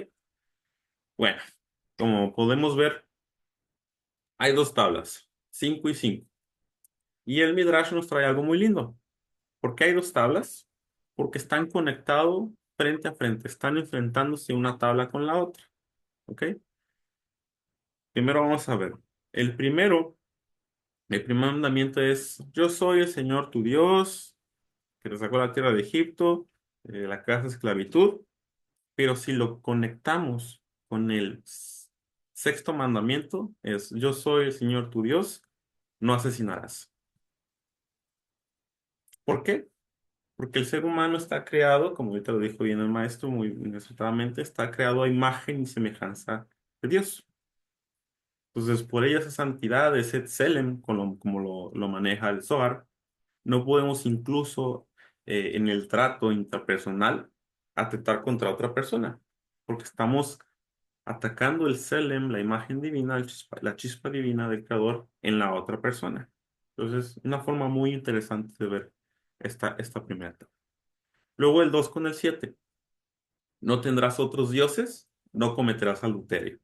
Bueno, como podemos ver, hay dos tablas, 5 y 5. Y el Midrash nos trae algo muy lindo. ¿Por qué hay dos tablas? Porque están conectados frente a frente, están enfrentándose una tabla con la otra. ¿Ok? Primero vamos a ver. El primero, el primer mandamiento es: Yo soy el Señor tu Dios, que te sacó de la tierra de Egipto, la casa de esclavitud. Pero si lo conectamos con el sexto mandamiento, es: Yo soy el Señor tu Dios, no asesinarás. ¿Por qué? Porque el ser humano está creado, como ahorita lo dijo bien el maestro muy acertadamente, está creado a imagen y semejanza de Dios. Entonces, por ella esa santidad, ese Tselem, como lo maneja el Zohar, no podemos incluso en el trato interpersonal atentar contra otra persona, porque estamos atacando el Tselem, la imagen divina, la chispa divina del Creador en la otra persona. Entonces, una forma muy interesante de ver esta primera etapa. Luego el 2 con el 7: No tendrás otros dioses, no cometerás adulterio.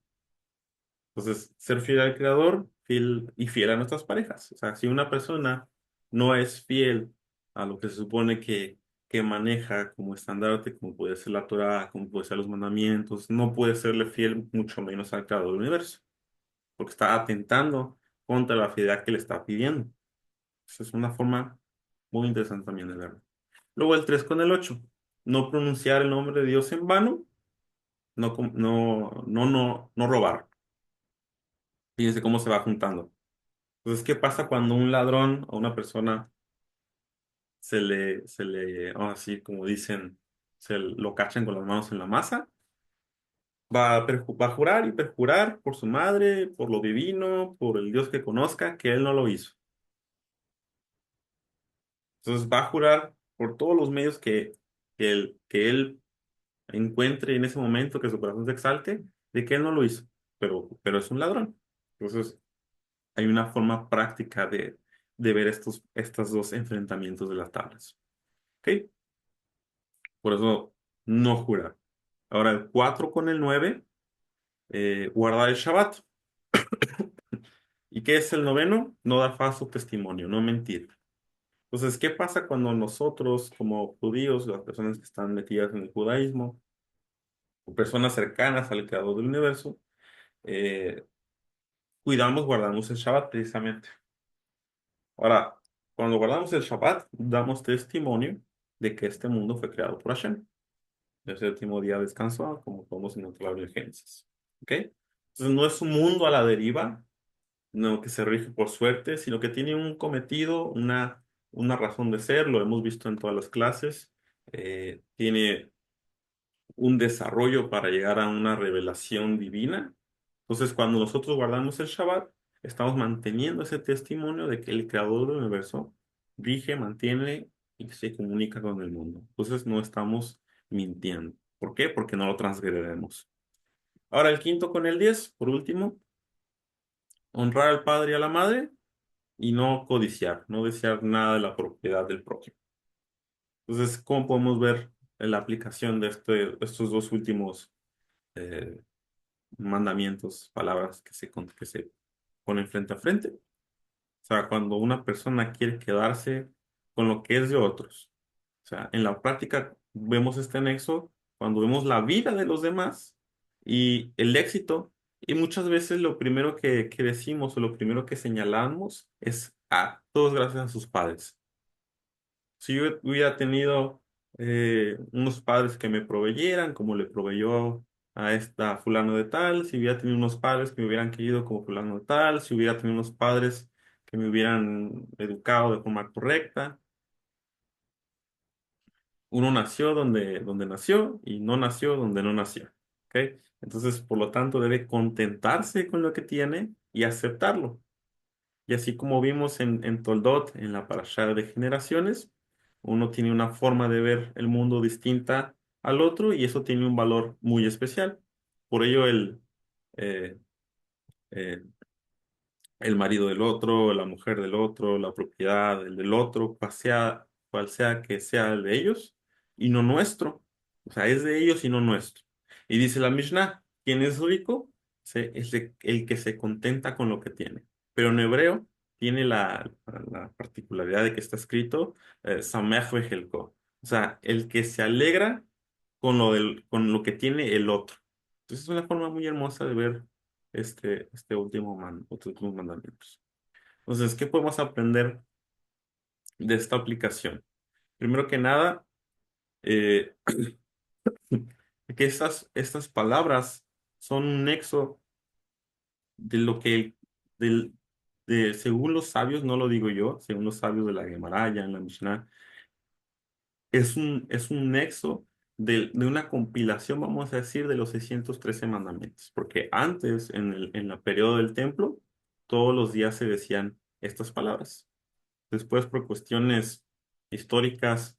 Entonces, ser fiel al Creador, fiel y fiel a nuestras parejas. O sea, si una persona no es fiel a lo que se supone que maneja como estandarte, como puede ser la Torah, como puede ser los mandamientos, no puede serle fiel mucho menos al Creador del universo, porque está atentando contra la fidelidad que le está pidiendo. Esa es una forma muy interesante también de verlo. Luego el 3 con el 8: No pronunciar el nombre de Dios en vano, no robar. Fíjense cómo se va juntando. Entonces, ¿qué pasa cuando un ladrón o una persona así como dicen, lo cachan con las manos en la masa? Va a jurar y perjurar por su madre, por lo divino, por el Dios que conozca, que él no lo hizo. Entonces va a jurar por todos los medios que él encuentre en ese momento, que su corazón se exalte, de que él no lo hizo, pero es un ladrón. Entonces hay una forma práctica de ver estos dos enfrentamientos de las tablas. ¿Ok? Por eso no jurar. Ahora el 4 con el 9: guardar el Shabbat. ¿Y qué es el noveno? No dar falso testimonio, no mentir. Entonces, ¿qué pasa cuando nosotros, como judíos, las personas que están metidas en el judaísmo, o personas cercanas al creador del universo, eh, guardamos el Shabbat precisamente? Ahora, cuando guardamos el Shabbat, damos testimonio de que este mundo fue creado por Hashem. El séptimo día descansó, como podemos encontrar en Génesis. ¿Ok? Entonces, no es un mundo a la deriva, no que se rige por suerte, sino que tiene un cometido, una razón de ser. Lo hemos visto en todas las clases. Tiene un desarrollo para llegar a una revelación divina. Entonces, cuando nosotros guardamos el Shabbat, estamos manteniendo ese testimonio de que el creador del universo rige, mantiene y se comunica con el mundo. Entonces, no estamos mintiendo. ¿Por qué? Porque no lo transgrediremos. Ahora, el quinto con el 10, por último: honrar al padre y a la madre, y no codiciar, no desear nada de la propiedad del prójimo. Entonces, ¿cómo podemos ver la aplicación de estos dos últimos eh, mandamientos, palabras que se ponen frente a frente? O sea, cuando una persona quiere quedarse con lo que es de otros. O sea, en la práctica vemos este nexo cuando vemos la vida de los demás y el éxito, y muchas veces lo primero que decimos o lo primero que señalamos es: todos gracias a sus padres. Si yo hubiera tenido unos padres que me proveyeran, como le proveyó a esta fulano de tal, si hubiera tenido unos padres que me hubieran querido como fulano de tal, si hubiera tenido unos padres que me hubieran educado de forma correcta. Uno nació donde nació y no nació donde no nació. ¿Ok? Entonces, por lo tanto, debe contentarse con lo que tiene y aceptarlo. Y así como vimos en Toldot, en la parashá de generaciones, uno tiene una forma de ver el mundo distinta al otro y eso tiene un valor muy especial. Por ello eh, eh, el marido del otro, la mujer del otro, la propiedad del otro, cual sea que sea el de ellos y no nuestro. O sea, es de ellos y no nuestro. Y dice la Mishnah, ¿quién es rico? Es el que se contenta con lo que tiene. Pero en hebreo tiene la particularidad de que está escrito Sameach vejelko. O sea, el que se alegra con lo que tiene el otro. Entonces es una forma muy hermosa de ver estos últimos mandamientos. Entonces, ¿qué podemos aprender de esta aplicación? Primero que nada, eh, que estas palabras son un nexo de lo que, del, según los sabios, no lo digo yo, según los sabios de la Gemara, ya en la Mishnah, es un nexo de una compilación, vamos a decir, de los 613 mandamientos. Porque antes, en el periodo del templo, todos los días se decían estas palabras. Después, por cuestiones históricas,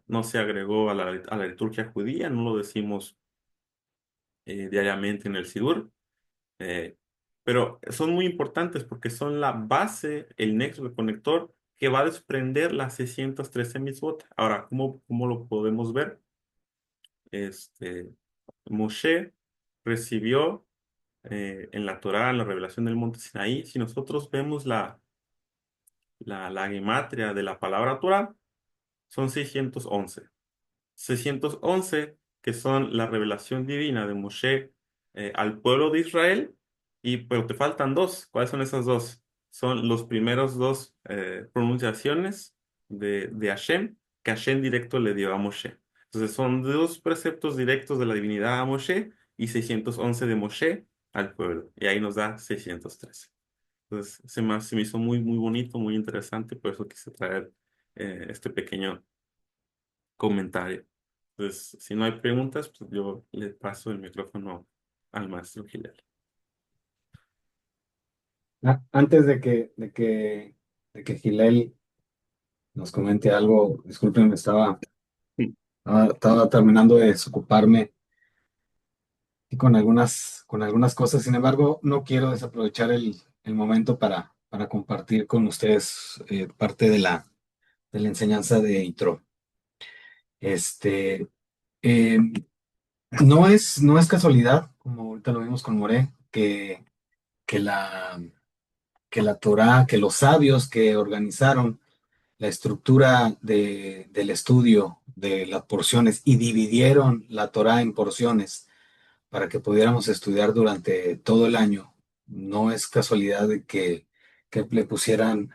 no se agregó a la liturgia judía, no lo decimos diariamente en el Sidur, eh, pero son muy importantes porque son la base, el nexo, el conector que va a desprender las 613 mitzvot. Ahora, ¿cómo lo podemos ver? Este, Moshe recibió en la Torá, en la revelación del monte Sinaí, si nosotros vemos la gematria de la palabra Torá, son 611. 611 que son la revelación divina de Moshe al pueblo de Israel, pero te faltan dos. ¿Cuáles son esas dos? Son los primeros dos pronunciaciones de Hashem que Hashem directo le dio a Moshe. Entonces son dos preceptos directos de la divinidad a Moshe y 611 de Moshe al pueblo. Y ahí nos da 613. Entonces se me hizo muy, muy bonito, muy interesante, por eso quise traer este pequeño comentario. Entonces, si no hay preguntas, pues yo le paso el micrófono al maestro Gilel. Antes de que Gilel nos comente algo, disculpen, estaba terminando de desocuparme y con algunas cosas. Sin embargo, no quiero desaprovechar el momento para compartir con ustedes parte de la enseñanza de Itro. Este, eh, no es casualidad, como ahorita lo vimos con Moré, que la, que la Torá, que los sabios que organizaron la estructura del estudio de las porciones y dividieron la Torá en porciones para que pudiéramos estudiar durante todo el año. No es casualidad de que le pusieran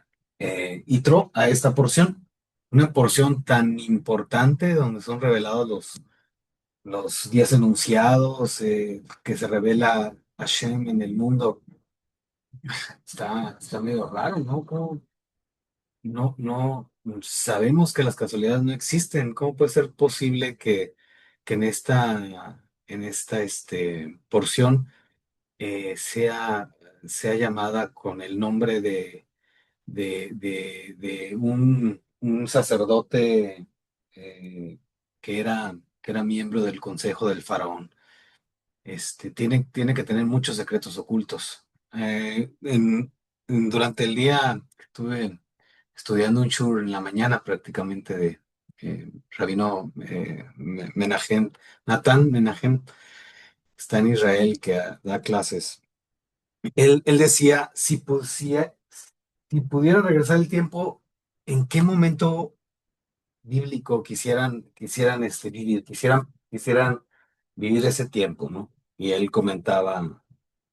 Itro a esta porción, una porción tan importante donde son revelados los 10 enunciados, que se revela Hashem en el mundo. Está medio raro, ¿no? No, sabemos que las casualidades no existen. ¿Cómo puede ser posible que en esta porción sea llamada con el nombre de un sacerdote que era miembro del consejo del faraón? Tiene que tener muchos secretos ocultos. Durante el día estuve estudiando un shur en la mañana prácticamente de Rabino Menahem, Natán Menahem, está en Israel, que da clases. Él decía, si pudiera regresar el tiempo, ¿en qué momento bíblico quisieran vivir, quisieran vivir ese tiempo, ¿no? Y él comentaba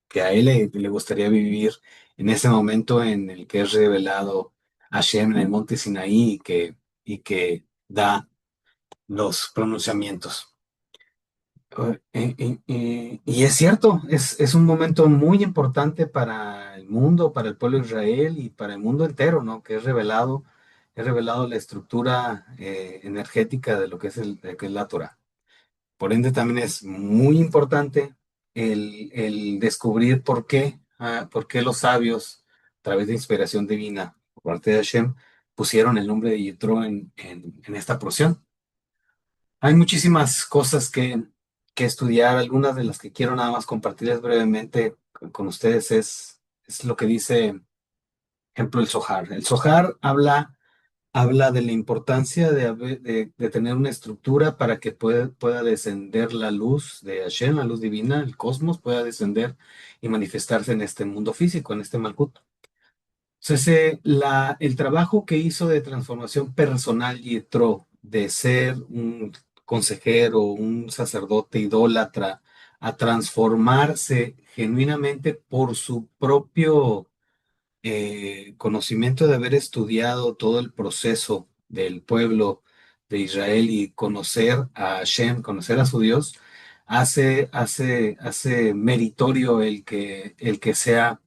que a él le gustaría vivir en ese momento en el que es revelado Hashem en el monte Sinaí y que da los pronunciamientos. Y es cierto, es un momento muy importante para el mundo, para el pueblo de Israel y para el mundo entero, ¿no? Que es revelado la estructura energética de lo que es la Torah. Por ende, también es muy importante el descubrir por qué los sabios, a través de inspiración divina por parte de Hashem, pusieron el nombre de Yitro en esta porción. Hay muchísimas cosas que estudiar. Algunas de las que quiero nada más compartirles brevemente con ustedes es lo que dice, ejemplo, el Zohar. El Zohar habla de la importancia de tener una estructura para que pueda descender la luz de Hashem, la luz divina, el cosmos, pueda descender y manifestarse en este mundo físico, en este Malkut. Entonces, el trabajo que hizo de transformación personal Yitro, de ser un consejero, un sacerdote idólatra, a transformarse genuinamente por su propio conocimiento de haber estudiado todo el proceso del pueblo de Israel y conocer a Hashem, conocer a su Dios, hace meritorio el que sea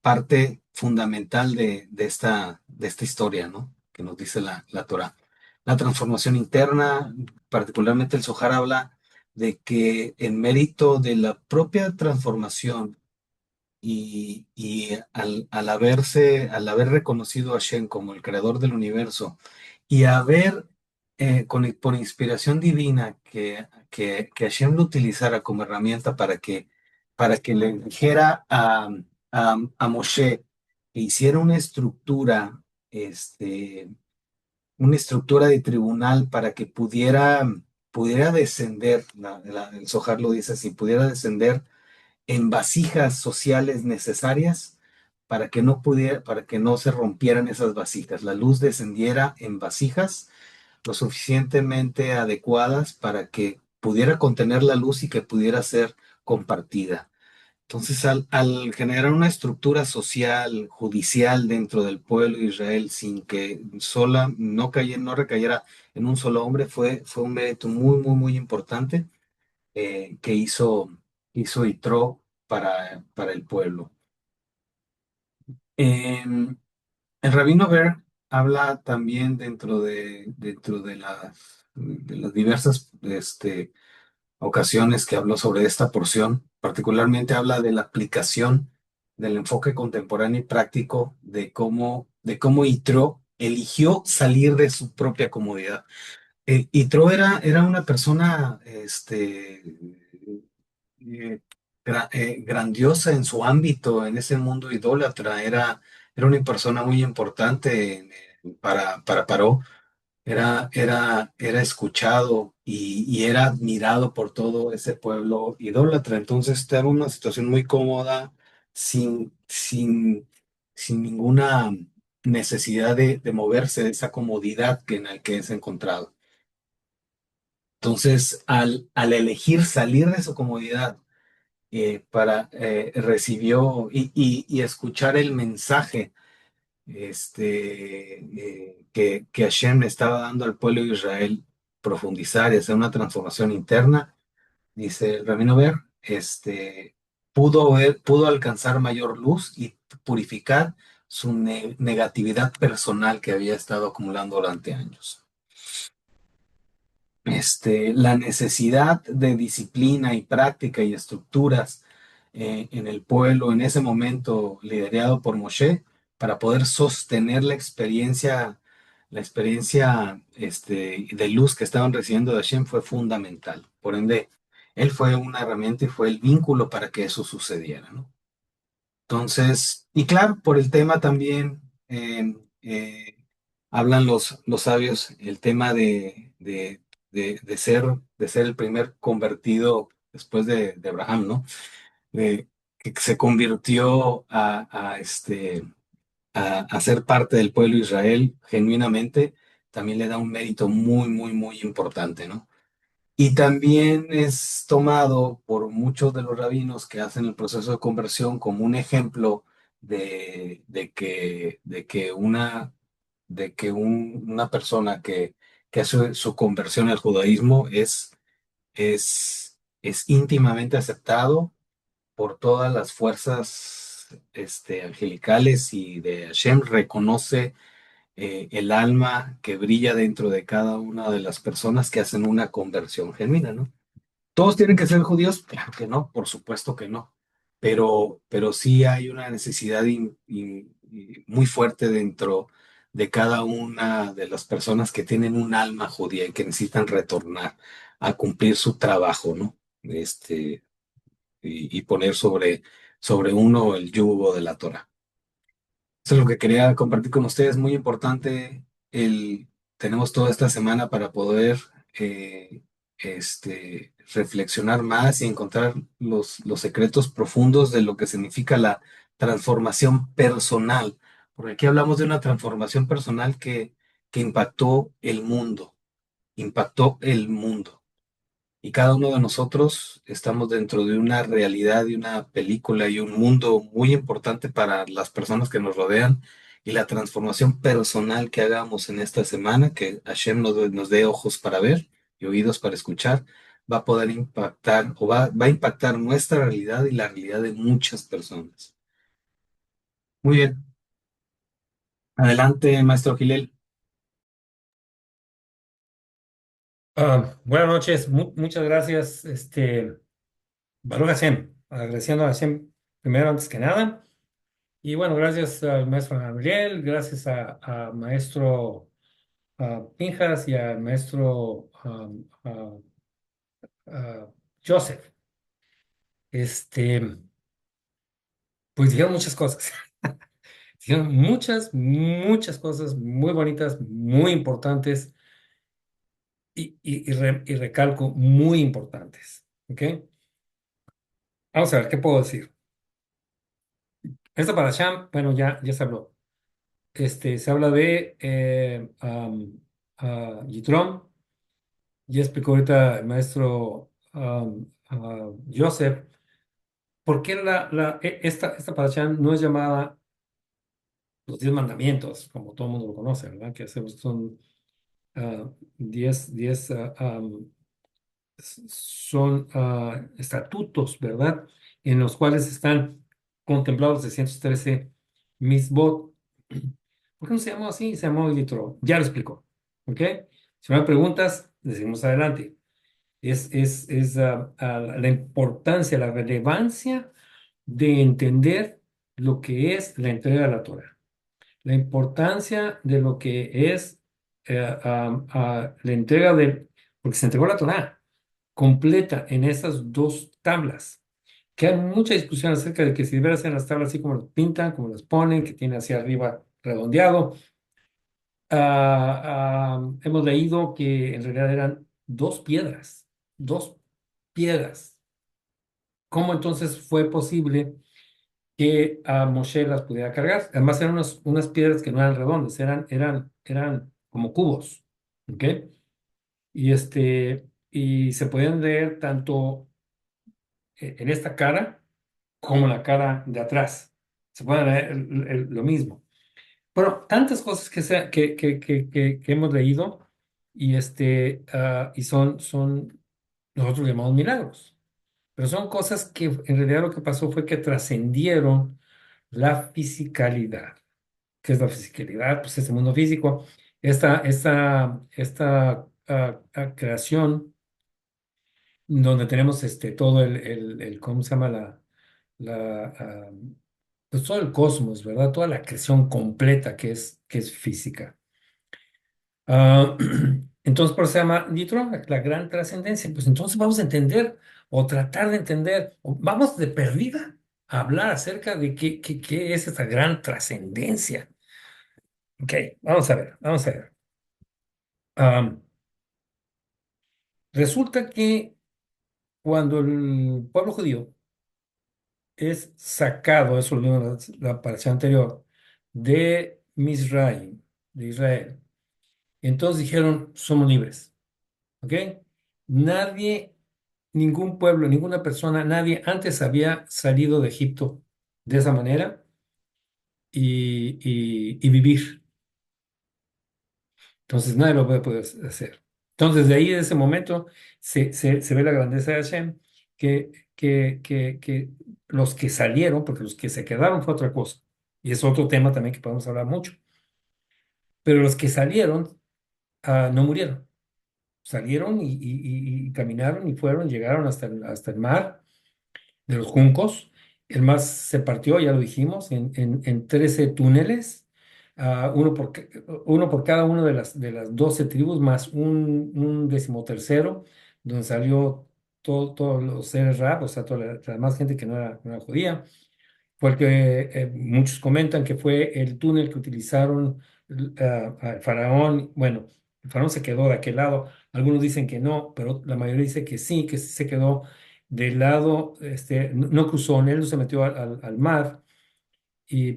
parte fundamental de esta historia, ¿no? Que nos dice la Torá. La transformación interna, particularmente el Zohar habla de que en mérito de la propia transformación y al haber reconocido a Hashem como el creador del universo y haber, por inspiración divina, que Hashem lo utilizara como herramienta para que le dijera a Moshe que hiciera una estructura de tribunal para que pudiera descender, el Zohar lo dice así, pudiera descender en vasijas sociales necesarias para que no se rompieran esas vasijas. La luz descendiera en vasijas lo suficientemente adecuadas para que pudiera contener la luz y que pudiera ser compartida. Entonces, al generar una estructura social, judicial dentro del pueblo de Israel, sin que no recayera en un solo hombre, fue un mérito muy, muy, muy importante que hizo Yitro para el pueblo. El Rabino Ber habla también dentro de las diversas ocasiones que habló sobre esta porción. Particularmente habla de la aplicación del enfoque contemporáneo y práctico de cómo Yitro eligió salir de su propia comodidad. Yitro era una persona eh, grandiosa en su ámbito, en ese mundo idólatra. Era una persona muy importante para Paró. Era escuchado y era admirado por todo ese pueblo idólatra. Entonces estaba en una situación muy cómoda, sin ninguna necesidad de moverse de esa comodidad en la que se encontrado. Entonces, al elegir salir de su comodidad, recibió y escuchar el mensaje que Hashem le estaba dando al pueblo de Israel, profundizar y hacer una transformación interna, dice el Rabino Ber, pudo alcanzar mayor luz y purificar su negatividad personal que había estado acumulando durante años. La necesidad de disciplina y práctica y estructuras en el pueblo en ese momento liderado por Moshe para poder sostener la experiencia de luz que estaban recibiendo de Hashem fue fundamental. Por ende, él fue una herramienta y fue el vínculo para que eso sucediera, ¿no? Entonces, y claro, por el tema también hablan los sabios, el tema de ser el primer convertido después de Abraham, ¿no? Que se convirtió a ser parte del pueblo de Israel genuinamente, también le da un mérito muy, muy, muy importante, ¿no? Y también es tomado por muchos de los rabinos que hacen el proceso de conversión como un ejemplo de que una persona que hace su conversión al judaísmo es íntimamente aceptado por todas las fuerzas angelicales y de Hashem. Reconoce el alma que brilla dentro de cada una de las personas que hacen una conversión genuina, ¿no? ¿Todos tienen que ser judíos? Claro que no, por supuesto que no. Pero sí hay una necesidad muy fuerte de cada una de las personas que tienen un alma judía y que necesitan retornar a cumplir su trabajo, ¿no? Y poner sobre uno el yugo de la Torah. Eso es lo que quería compartir con ustedes. Muy importante. Tenemos toda esta semana para poder eh, reflexionar más y encontrar los secretos profundos de lo que significa la transformación personal. Porque aquí hablamos de una transformación personal que impactó el mundo. Y cada uno de nosotros estamos dentro de una realidad y una película y un mundo muy importante para las personas que nos rodean. Y la transformación personal que hagamos en esta semana, que Hashem nos dé ojos para ver y oídos para escuchar, va a poder impactar o va a impactar nuestra realidad y la realidad de muchas personas. Muy bien. Adelante, maestro Gilel. Buenas noches, muchas gracias, Baruch Hashem, agradeciendo a Hashem primero antes que nada. Y bueno, gracias al maestro Gabriel, gracias a maestro Pinjas y al maestro Joseph. Este, pues dijeron muchas cosas. Dijeron muchas cosas muy bonitas, muy importantes y recalco, muy importantes. ¿Ok? Vamos a ver, ¿qué puedo decir? Esta para Sham, bueno, ya se habló. Se habla de Yitrom. Ya explicó ahorita el maestro Joseph, por qué esta parasha no es llamada los 10 mandamientos, como todo el mundo lo conoce, ¿verdad? Que son 10, son estatutos, ¿verdad? En los cuales están contemplados 613 misbot. ¿Por qué no se llamó así? Se llamó Yitro. Ya lo explicó. ¿Ok? Si no hay preguntas, decimos adelante. Es la importancia, la relevancia de entender lo que es la entrega de la Torah. La importancia de lo que es la entrega porque se entregó la Torah completa en esas dos tablas, que hay mucha discusión acerca de que si deberían ser las tablas así como las pintan, como las ponen, que tiene hacia arriba redondeado. Hemos leído que en realidad eran dos piedras. ¿Cómo entonces fue posible que a Moshe las pudiera cargar? Además eran unas piedras que no eran redondas, eran como cubos, ¿ok? Y se podían leer tanto en esta cara como en la cara de atrás. Se puede leer lo mismo. Bueno, tantas cosas que hemos leído y son, nosotros llamamos milagros, pero son cosas que en realidad lo que pasó fue que trascendieron la fisicalidad. ¿Qué es la fisicalidad? Pues este mundo físico, esta creación donde tenemos todo ¿cómo se llama? La, pues todo el cosmos, ¿verdad? Toda la creación completa que es física. Ah, entonces, por eso se llama Nitro, la gran trascendencia. Pues entonces vamos a entender o tratar de entender, o vamos de perdida a hablar acerca de qué es esta gran trascendencia. Ok, vamos a ver, vamos a ver. Am, Resulta que cuando el pueblo judío es sacado, eso lo vimos en la parasha anterior, de Misraim, de Israel, entonces dijeron, somos libres. ¿Ok? Nadie, ningún pueblo, ninguna persona, nadie antes había salido de Egipto de esa manera y vivir. Entonces nadie lo puede poder hacer. Entonces de ahí, de ese momento, se ve la grandeza de Hashem, que los que salieron, porque los que se quedaron fue otra cosa, y es otro tema también que podemos hablar mucho, pero los que salieron no murieron. Salieron y caminaron y fueron, llegaron hasta el mar de los juncos. El mar se partió, ya lo dijimos, en 13 túneles. uno por cada una de las 12 tribus, más un decimotercero, donde salió todos los seres rap, o sea, toda la demás gente que no era judía. Porque muchos comentan que fue el túnel que utilizaron el faraón. Bueno, el faraón se quedó de aquel lado. Algunos dicen que no, pero la mayoría dice que sí se quedó del lado, no cruzó, él no se metió al mar,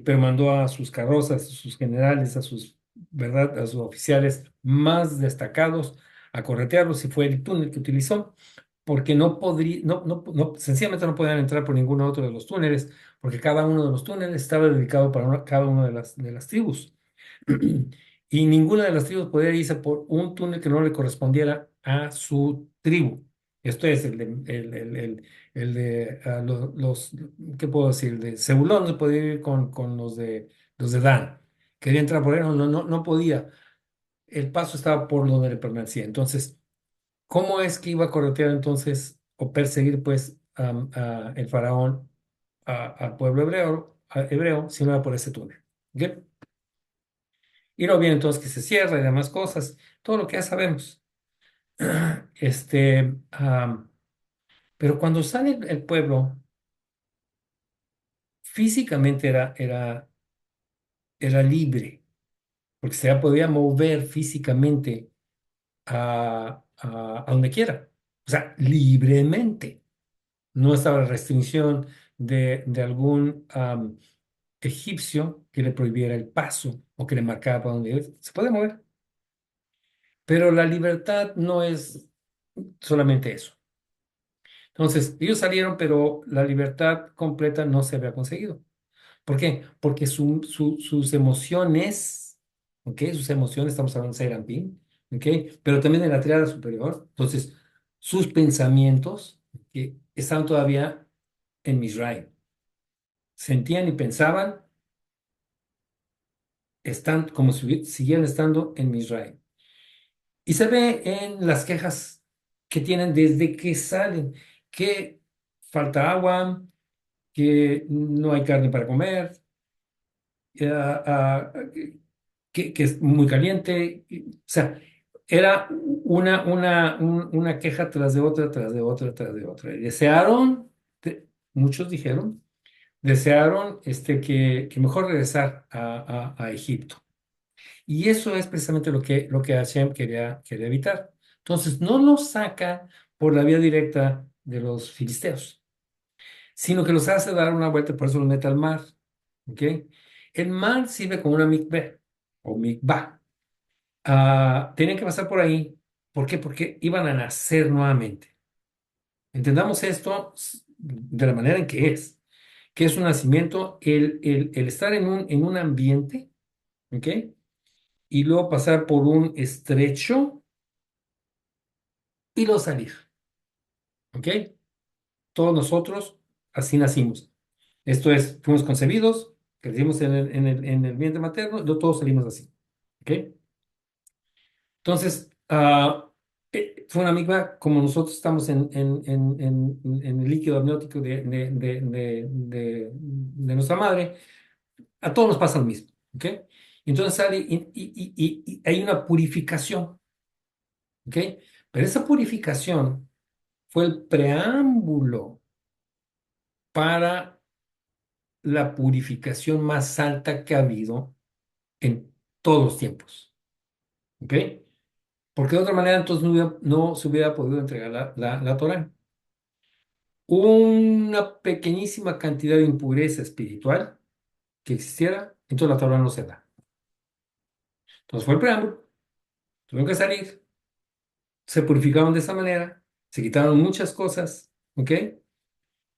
pero mandó a sus carrozas, a sus generales, ¿verdad? A sus oficiales más destacados a corretearlos, y fue el túnel que utilizó, porque no podría, sencillamente no podían entrar por ninguno otro de los túneles, porque cada uno de los túneles estaba dedicado para cada una de las tribus. Y ninguna de las tribus podía irse por un túnel que no le correspondiera a su tribu. Esto es el de ¿qué puedo decir? El de Zebulón no se podía ir con los de Dan. Quería entrar por él, no podía. El paso estaba por donde le pertenecía. Entonces, ¿cómo es que iba a corretear entonces o perseguir pues el faraón al pueblo hebreo si no era por ese túnel? ¿Ok? Y luego viene entonces que se cierra y demás cosas, todo lo que ya sabemos. Este, am, pero cuando sale el pueblo, físicamente era libre, porque se podía mover físicamente a donde quiera. O sea, libremente. No estaba la restricción de algún egipcio que le prohibiera el paso o que le marcaba para dónde ir. Se puede mover. Pero la libertad no es solamente eso. Entonces, ellos salieron, pero la libertad completa no se había conseguido. ¿Por qué? Porque sus emociones, ¿ok? Sus emociones, estamos hablando de Serampín, ¿ok? Pero también de la triada superior. Entonces, sus pensamientos, que estaban todavía en Misraim. Sentían y pensaban, están como si siguieran estando en Misraim. Y se ve en las quejas que tienen desde que salen, que falta agua, que no hay carne para comer, ah, ah, que es muy caliente. O sea, era una queja tras de otra, tras de otra, tras de otra. Y desearon, muchos dijeron, desearon que mejor regresar a Egipto. Y eso es precisamente lo que Hashem quería evitar. Entonces, no los saca por la vía directa de los filisteos, sino que los hace dar una vuelta, por eso los mete al mar. ¿Ok? El mar sirve como una mikveh o mikvah. Tenían que pasar por ahí. ¿Por qué? Porque iban a nacer nuevamente. Entendamos esto de la manera en que es un nacimiento, el estar en un ambiente, ¿ok? Y luego pasar por un estrecho y luego salir, ¿ok? Todos nosotros así nacimos. Esto es, fuimos concebidos, crecimos en el vientre materno, y luego todos salimos así, ¿ok? Entonces, fue una misma, como nosotros estamos en el líquido amniótico de nuestra madre, a todos nos pasa lo mismo, ¿ok? Entonces sale y hay una purificación, ¿ok? Pero esa purificación fue el preámbulo para la purificación más alta que ha habido en todos los tiempos, ¿ok? Porque de otra manera entonces no se hubiera podido entregar la Torá. Una pequeñísima cantidad de impureza espiritual que existiera, entonces la Torá no se da. Entonces fue el preámbulo, tuvieron que salir, se purificaron de esa manera, se quitaron muchas cosas, ¿ok?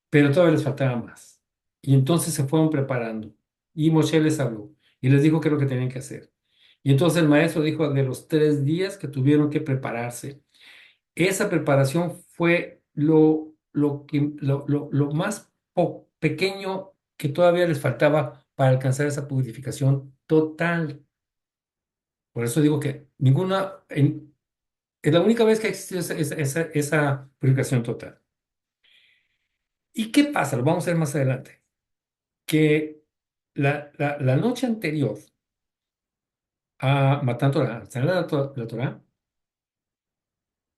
Pero todavía les faltaba más. Y entonces se fueron preparando. Y Moshe les habló y les dijo qué es lo que tenían que hacer. Y entonces el maestro dijo de los 3 días que tuvieron que prepararse. Esa preparación fue lo más pequeño que todavía les faltaba para alcanzar esa purificación total. Por eso digo que es la única vez que ha existido esa purificación total. ¿Y qué pasa? Lo vamos a ver más adelante. Que la noche anterior a Matan Torah, al salir la Torah,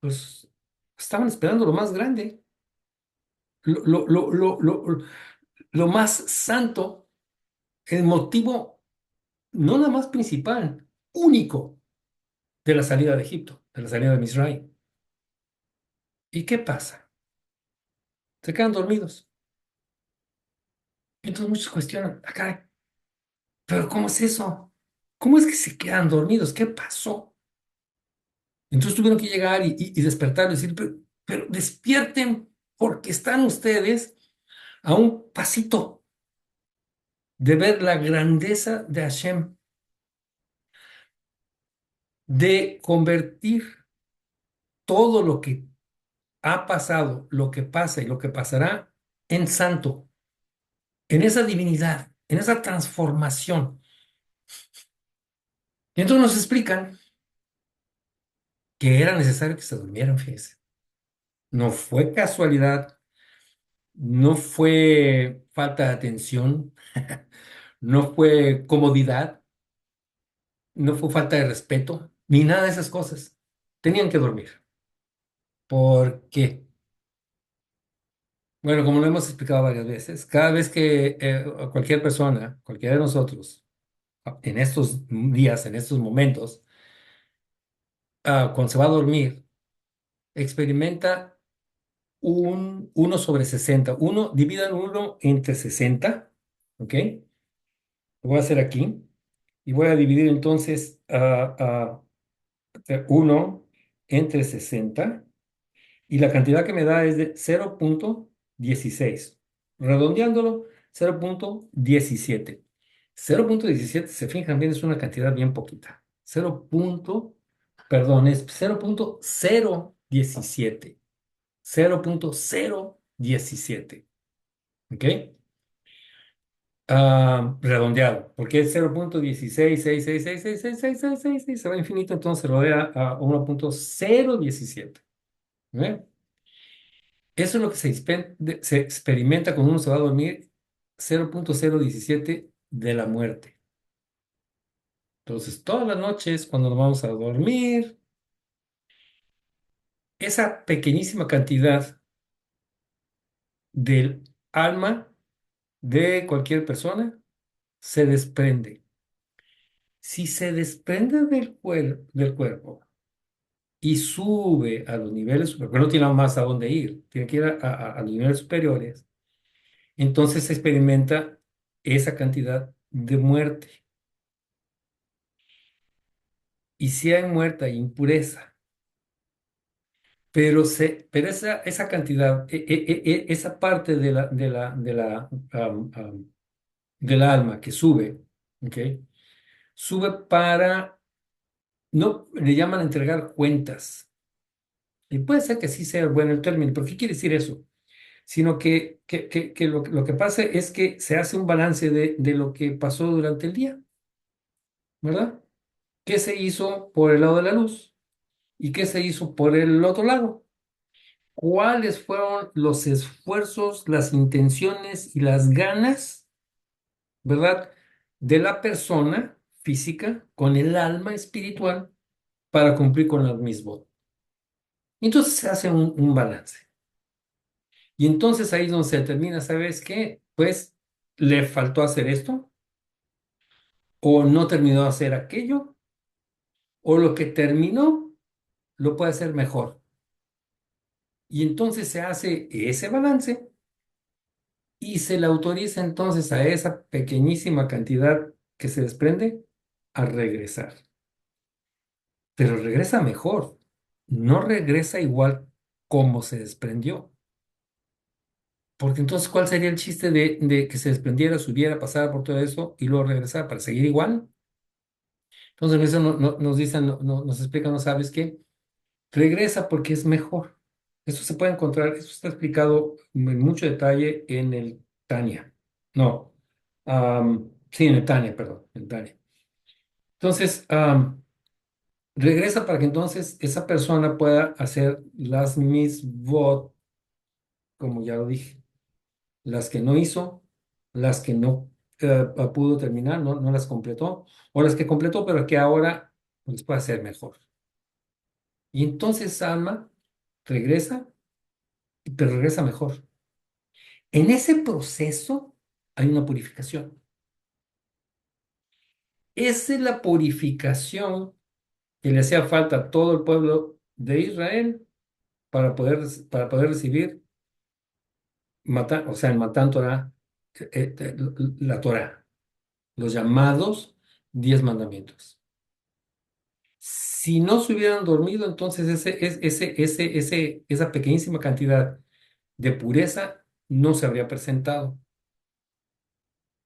pues estaban esperando lo más grande, lo, lo, lo, lo, lo, lo más santo, el motivo no nada más principal, único de la salida de Egipto, de la salida de Misraim. ¿Y qué pasa? Se quedan dormidos. Entonces muchos cuestionan, acá, ¿pero cómo es eso? ¿Cómo es que se quedan dormidos? ¿Qué pasó? Entonces tuvieron que llegar y despertar y decir, pero despierten porque están ustedes a un pasito de ver la grandeza de Hashem, de convertir todo lo que ha pasado, lo que pasa y lo que pasará en santo, en esa divinidad, en esa transformación. Y entonces nos explican que era necesario que se durmieran, fíjense. No fue casualidad, no fue falta de atención, no fue comodidad, no fue falta de respeto, ni nada de esas cosas. Tenían que dormir. ¿Por qué? Bueno, como lo hemos explicado varias veces, cada vez que cualquier persona, cualquiera de nosotros, en estos días, en estos momentos, cuando se va a dormir, experimenta un 1/60. Dividan uno entre 60, ¿ok? Lo voy a hacer aquí. Y voy a dividir entonces 1 entre 60. Y la cantidad que me da es de 0,16. Redondeándolo, 0,17. 0,17, se fijan bien, es una cantidad bien poquita. Perdón, es 0,017. 0,017. ¿Ok? Redondeado, porque es 0,1666666666, se va a infinito, entonces se rodea a 1,017. ¿Ve? Eso es lo que se experimenta cuando uno se va a dormir, 0,017 de la muerte. Entonces, todas las noches, cuando nos vamos a dormir, esa pequeñísima cantidad del alma de cualquier persona se desprende. Si se desprende del cuerpo y sube a los niveles superiores, porque no tiene más a dónde ir, tiene que ir a los niveles superiores, entonces se experimenta esa cantidad de muerte. Y si hay muerte, hay impureza. Pero esa cantidad, esa parte del alma que sube, ¿ok? Sube para, no le llaman entregar cuentas. Y puede ser que sí sea bueno el término, pero ¿qué quiere decir eso? Sino que lo que pasa es que se hace un balance de lo que pasó durante el día, ¿verdad? ¿Qué se hizo por el lado de la luz? ¿Y qué se hizo por el otro lado? ¿Cuáles fueron los esfuerzos, las intenciones y las ganas, ¿verdad? De la persona física con el alma espiritual para cumplir con las mismas. Entonces se hace un balance. Y entonces ahí es donde se determina, ¿sabes qué? Pues le faltó hacer esto, o no terminó de hacer aquello, o lo que terminó lo puede hacer mejor. Y entonces se hace ese balance y se le autoriza entonces a esa pequeñísima cantidad que se desprende a regresar. Pero regresa mejor, no regresa igual como se desprendió. Porque entonces, ¿cuál sería el chiste de que se desprendiera, subiera, pasara por todo eso y luego regresara para seguir igual? Entonces, eso nos dicen, nos explican, ¿no sabes qué? Regresa porque es mejor. Eso se puede encontrar, eso está explicado en mucho detalle en el Tania. No, sí, en el Tania, perdón, en el Tania. Entonces, regresa para que entonces esa persona pueda hacer las misbot, como ya lo dije, las que no hizo, las que no pudo terminar, no las completó, o las que completó, pero que ahora pues, puede hacer mejor. Y entonces Alma regresa, pero regresa mejor. En ese proceso hay una purificación. Esa es la purificación que le hacía falta a todo el pueblo de Israel para poder recibir o sea, el Matán Torah, la Torah, los llamados 10 mandamientos. Si no se hubieran dormido, entonces esa pequeñísima cantidad de pureza no se habría presentado.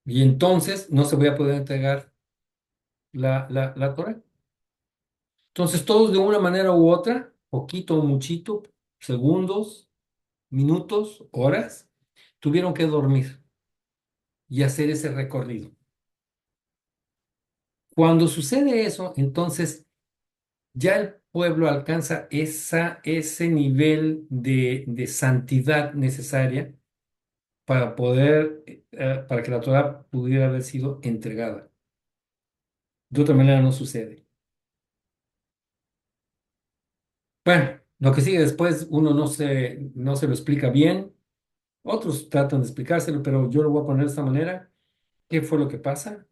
Y entonces no se voy a poder entregar la Torah. Entonces todos de una manera u otra, poquito o muchito, segundos, minutos, horas, tuvieron que dormir y hacer ese recorrido. Cuando sucede eso, entonces ya el pueblo alcanza ese nivel de santidad necesaria para que la Torah pudiera haber sido entregada. De otra manera no sucede. Bueno, lo que sigue después uno no se lo explica bien, otros tratan de explicárselo, pero yo lo voy a poner de esta manera. ¿Qué fue lo que pasa?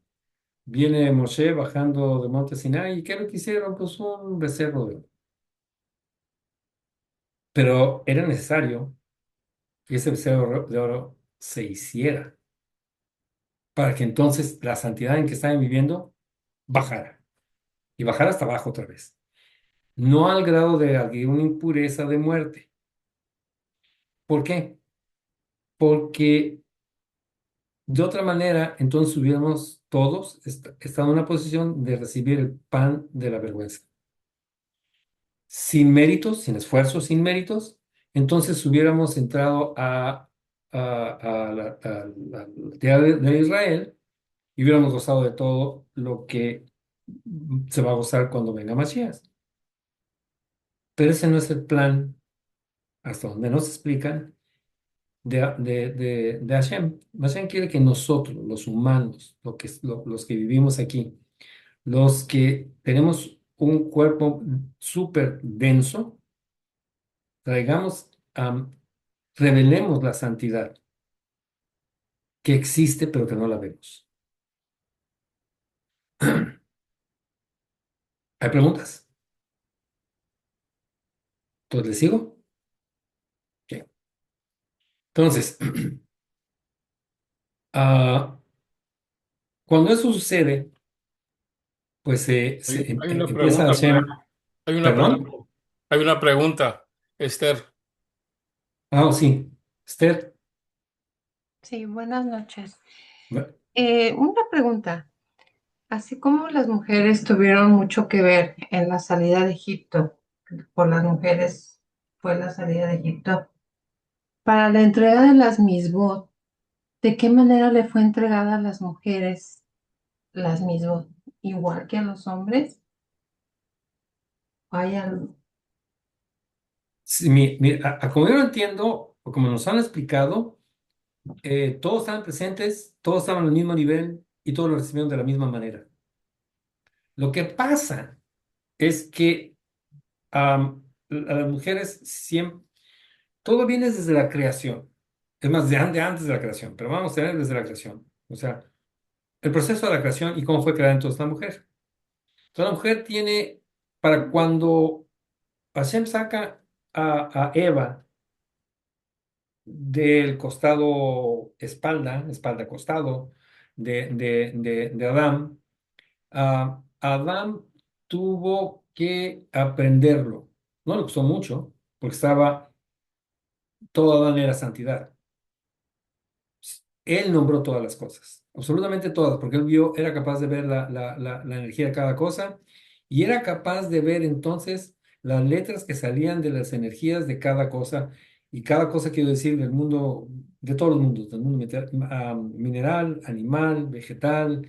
Viene Moshe bajando del monte Sinai y ¿qué es lo que hicieron? Pues un becerro de oro. Pero era necesario que ese becerro de oro se hiciera para que entonces la santidad en que estaban viviendo bajara y bajara hasta abajo otra vez. No al grado de alguna impureza de muerte. ¿Por qué? Porque de otra manera, entonces hubiéramos todos estado en una posición de recibir el pan de la vergüenza. Sin méritos, sin esfuerzos, sin méritos, entonces hubiéramos entrado a la tierra de Israel y hubiéramos gozado de todo lo que se va a gozar cuando venga Mashiach. Pero ese no es el plan, hasta donde nos explican, de Hashem. Hashem quiere que nosotros, los humanos, los que vivimos aquí, los que tenemos un cuerpo súper denso, traigamos, revelemos la santidad que existe pero que no la vemos. ¿Hay preguntas? Entonces, ¿les sigo? Ok. Entonces, ah, cuando eso sucede, pues Hay una empieza pregunta por ahí. Hashem, Hay una pregunta. ¿perdón? Hay una pregunta, Esther. Ah, oh, sí, Esther, Sí, buenas noches. bu- Una pregunta. Así como las mujeres tuvieron mucho que ver en la salida de Egipto, por las mujeres fue la salida de Egipto, para la entrega de las misbot, ¿de qué manera le fue entregada a las mujeres las misbot? ¿Igual que a los hombres? ¿Hay algo? sí, como yo lo entiendo, o como nos han explicado, todos estaban presentes, todos estaban al mismo nivel y todos lo recibieron de la misma manera. Lo que pasa es que a las mujeres siempre, todo viene desde la creación. Es más, de antes de la creación, pero vamos a tener desde la creación. O sea, el proceso de la creación y cómo fue creada entonces la mujer. Entonces la mujer tiene, para cuando Hashem saca a Eva del costado espalda costado de Adán, Adán tuvo que aprenderlo. No le costó mucho, porque toda Adán era santidad. Él nombró todas las cosas, absolutamente todas, porque él era capaz de ver la energía de cada cosa y era capaz de ver entonces las letras que salían de las energías de cada cosa y cada cosa, quiero decir, del mundo, de todos los mundos, del mundo mineral, animal, vegetal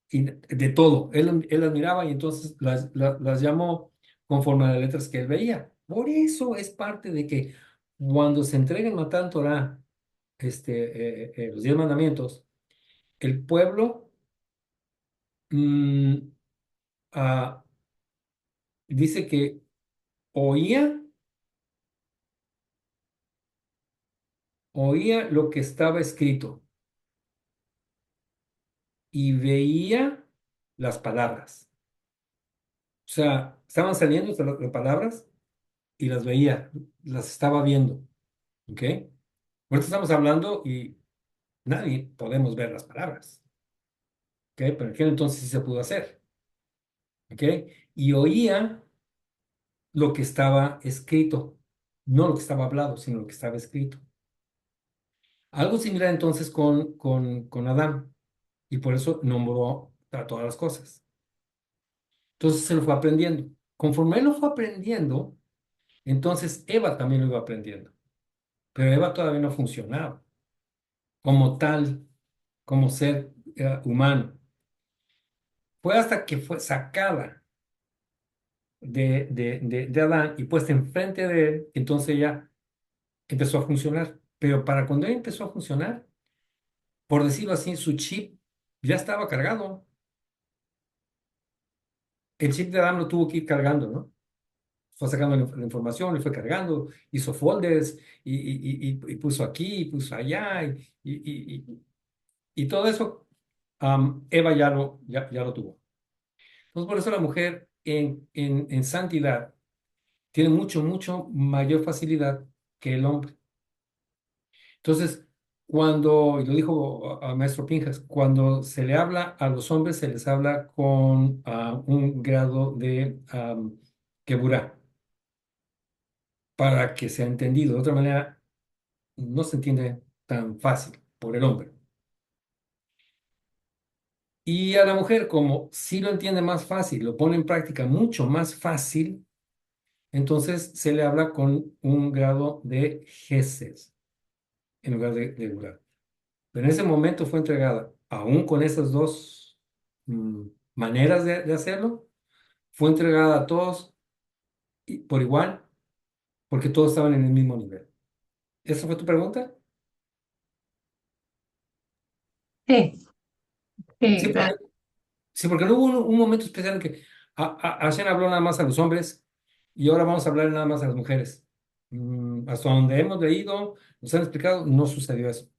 y de todo. Él las miraba y entonces las llamó conforme a las letras que él veía. Por eso es parte de que cuando se entrega el Matan Torah, los 10 mandamientos, el pueblo mm, ah, dice que oía, oía lo que estaba escrito y veía las palabras. O sea, estaban saliendo las palabras y las veía, las estaba viendo. ¿Ok? Ahorita estamos hablando y nadie podemos ver las palabras. ¿Ok? Pero en aquel entonces sí se pudo hacer. ¿Ok? Y oía lo que estaba escrito. No lo que estaba hablado, sino lo que estaba escrito. Algo similar entonces con Adán. Y por eso nombró a todas las cosas. Entonces se lo fue aprendiendo. Conforme él lo fue aprendiendo, entonces Eva también lo iba aprendiendo. Pero Eva todavía no funcionaba como tal, como ser humano. Fue hasta que fue sacada de Adán y puesta enfrente de él, entonces ya empezó a funcionar. Pero para cuando ella empezó a funcionar, por decirlo así, su chip ya estaba cargado. El chip de Adán lo tuvo que ir cargando, ¿no? Fue sacando la información, le fue cargando, hizo folders y puso aquí, y puso allá, y todo eso, Eva ya lo tuvo. Entonces, por eso la mujer en santidad tiene mucho mayor facilidad que el hombre. Entonces, y lo dijo maestro Pinjas, cuando se le habla a los hombres, se les habla con un grado de keburá, para que sea entendido. De otra manera, no se entiende tan fácil por el hombre. Y a la mujer, como sí lo entiende más fácil, lo pone en práctica mucho más fácil, entonces se le habla con un grado de gesed en lugar de Geulah. Pero en ese momento fue entregada, aún con esas dos maneras de hacerlo, fue entregada a todos por igual, porque todos estaban en el mismo nivel. ¿Esa fue tu pregunta? Sí, sí, Sí, porque, gracias. sí, porque no hubo un momento especial en que Hashem habló nada más a los hombres y ahora vamos a hablar nada más a las mujeres. Hasta donde hemos leído, nos han explicado, no sucedió eso.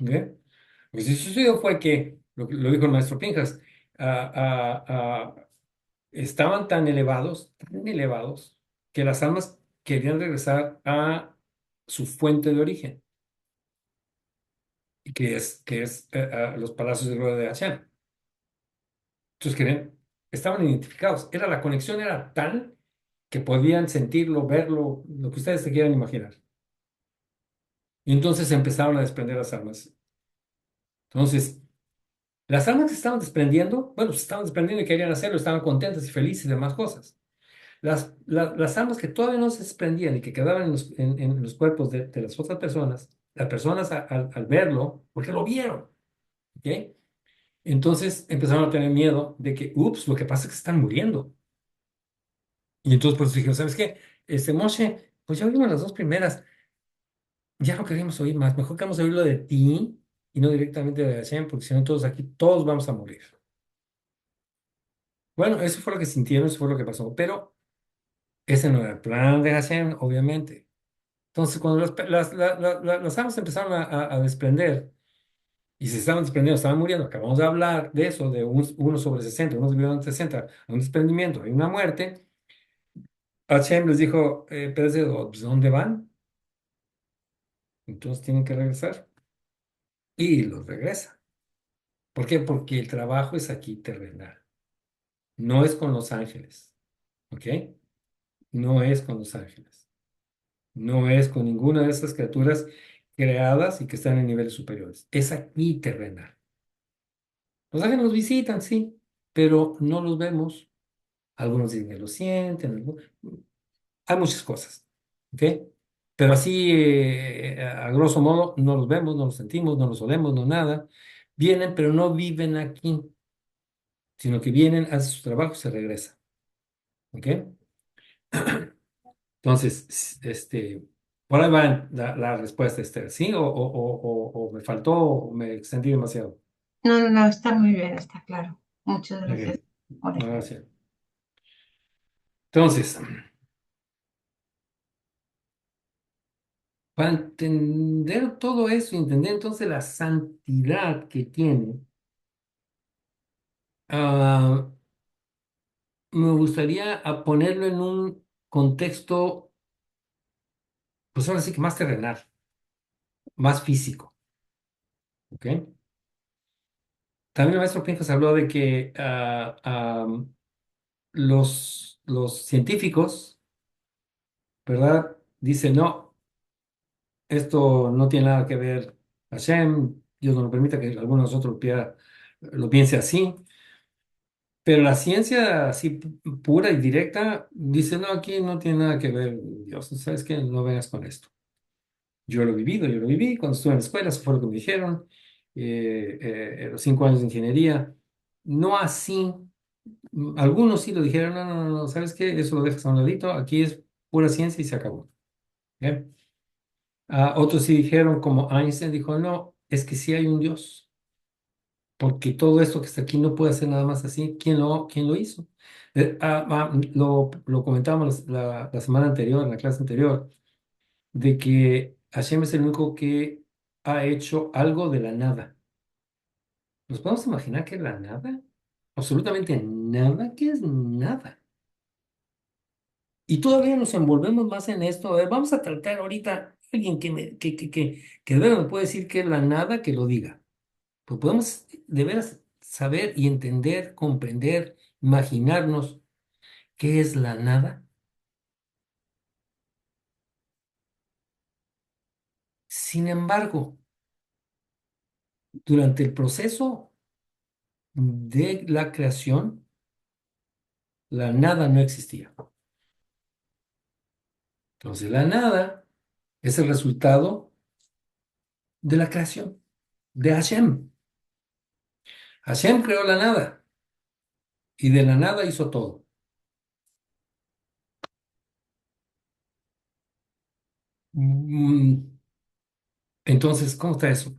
¿Ok? Lo que sí sucedió fue que, lo dijo el maestro Pinjas, ah, ah, ah, estaban tan elevados, que las almas querían regresar a su fuente de origen, y que es los palacios de gloria de Hashem. Entonces estaban identificados. La conexión era tal que podían sentirlo, verlo, lo que ustedes se quieran imaginar. Y entonces empezaron a desprender las almas. Entonces, las almas que se estaban desprendiendo, bueno, se estaban desprendiendo y querían hacerlo, estaban contentas y felices y demás cosas. Las almas que todavía no se desprendían y que quedaban en los cuerpos de las otras personas, las personas al verlo, porque lo vieron, ¿ok? Entonces empezaron a tener miedo de que, ups, lo que pasa es que se están muriendo. Y entonces por eso dijeron, ¿sabes qué? Moshe, pues ya oímos las dos primeras, ya no queremos oír más, mejor queremos oírlo de ti y no directamente de Hashem, porque si no todos aquí, todos vamos a morir. Bueno, eso fue lo que sintieron, eso fue lo que pasó, pero ese no era el plan de Hashem, obviamente. Entonces, cuando las almas empezaron a desprender y se estaban desprendiendo, estaban muriendo, acabamos de hablar de eso, de 1/60, unos vivieron 60, un desprendimiento, hay una muerte. Hashem les dijo, pero pues, ¿dónde van? Entonces tienen que regresar. Y los regresa. ¿Por qué? Porque el trabajo es aquí terrenal, no es con los ángeles, ¿ok? No es con los ángeles, no es con ninguna de esas criaturas creadas y que están en niveles superiores. Es aquí terrenal. Los ángeles nos visitan, sí, pero no los vemos. Algunos dicen que lo sienten, hay muchas cosas, ¿ok? Pero así, a grosso modo, no los vemos, no los sentimos, no los olemos, no nada. Vienen, pero no viven aquí, sino que vienen, hacen su trabajo y se regresan, ¿ok? Entonces, Por ahí va la respuesta, Esther. ¿Sí? O me faltó o me extendí demasiado. No, no, no, está muy bien, está claro. Muchas gracias Ok, por eso. gracias. Entonces, para entender todo eso, entender entonces la santidad que tiene, ah, me gustaría ponerlo en un contexto, pues ahora sí que más terrenal, más físico. ¿Ok? También el maestro Pinjas habló de que los científicos, ¿verdad? Dicen, no, esto no tiene nada que ver Hashem, Dios no lo permita que alguno de nosotros lo piense así. Pero la ciencia así pura y directa dice, no, aquí no tiene nada que ver Dios, ¿sabes qué? No vengas con esto. Yo lo he vivido, yo lo viví cuando estuve en la escuela, eso fue lo que me dijeron, los 5 años de ingeniería. No así, algunos sí lo dijeron, no, no, no, no, ¿sabes qué? Eso lo dejas a un ladito, aquí es pura ciencia y se acabó. ¿Ok? Otros sí dijeron, como Einstein dijo, no, es que sí hay un Dios, porque todo esto que está aquí no puede ser nada más así. ¿Quién lo hizo? Lo comentábamos la semana anterior, en la clase anterior, de que Hashem es el único que ha hecho algo de la nada. ¿Nos podemos imaginar qué es la nada? Absolutamente nada. ¿Qué es nada? Y todavía nos envolvemos más en esto. A ver, vamos a tratar ahorita alguien que de verdad me puede decir que es la nada, que lo diga. Pues podemos de veras saber y entender, comprender, imaginarnos qué es la nada. Sin embargo, durante el proceso de la creación, la nada no existía. Entonces, la nada es el resultado de la creación, de Hashem. Hashem creó la nada y de la nada hizo todo. Mm, Entonces, ¿cómo está eso?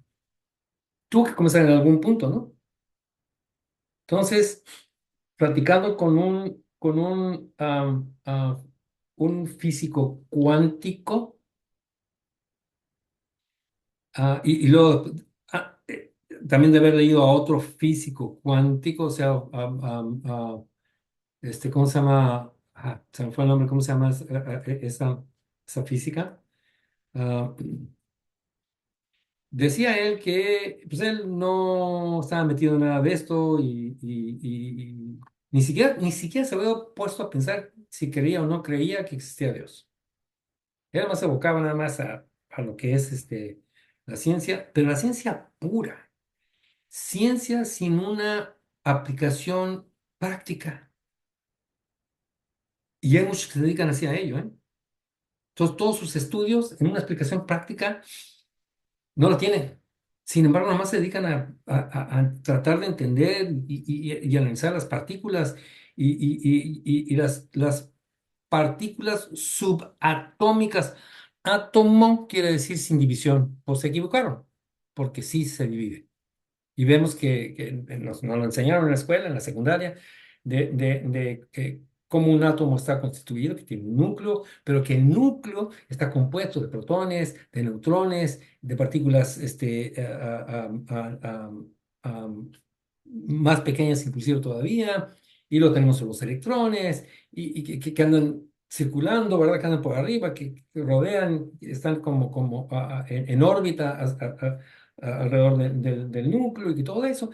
Tuvo que comenzar en algún punto, ¿no? Entonces, platicando con un físico cuántico, y luego también de haber leído a otro físico cuántico, o sea, ¿cómo se llama? Se me fue el nombre, ¿cómo se llama esa física? Ah, Decía él que pues él no estaba metido en nada de esto y ni siquiera se había puesto a pensar si creía o no creía que existía Dios. Él más se evocaba nada más a lo que es la ciencia, pero la ciencia pura, ciencia sin una aplicación práctica. Y hay muchos que se dedican así a ello, ¿eh? Entonces, todos sus estudios en una explicación práctica no lo tienen. Sin embargo, nada más se dedican a tratar de entender y analizar las partículas y las partículas subatómicas. Átomo quiere decir sin división. Pues se equivocaron, porque sí se divide. Y vemos que nos lo enseñaron en la escuela, en la secundaria, de cómo un átomo está constituido, que tiene un núcleo, pero que el núcleo está compuesto de protones, de neutrones, de partículas más pequeñas inclusive todavía, y luego tenemos los electrones, y que andan circulando, ¿verdad? Que andan por arriba, que rodean, están como en órbita alrededor del núcleo y todo eso,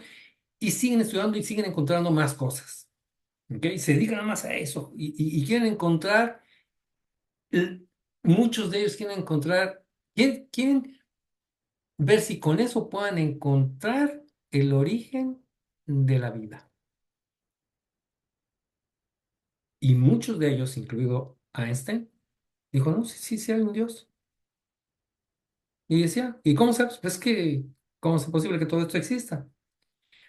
y siguen estudiando y siguen encontrando más cosas, ¿ok? Se dedican nada más a eso y quieren encontrar, el- muchos de ellos quieren encontrar, quieren ver si con eso puedan encontrar el origen de la vida. Y muchos de ellos, incluido Einstein, dijo, no, sí, sí, sí hay un Dios. Y decía, ¿y cómo sabes? Pues que, ¿cómo es posible que todo esto exista?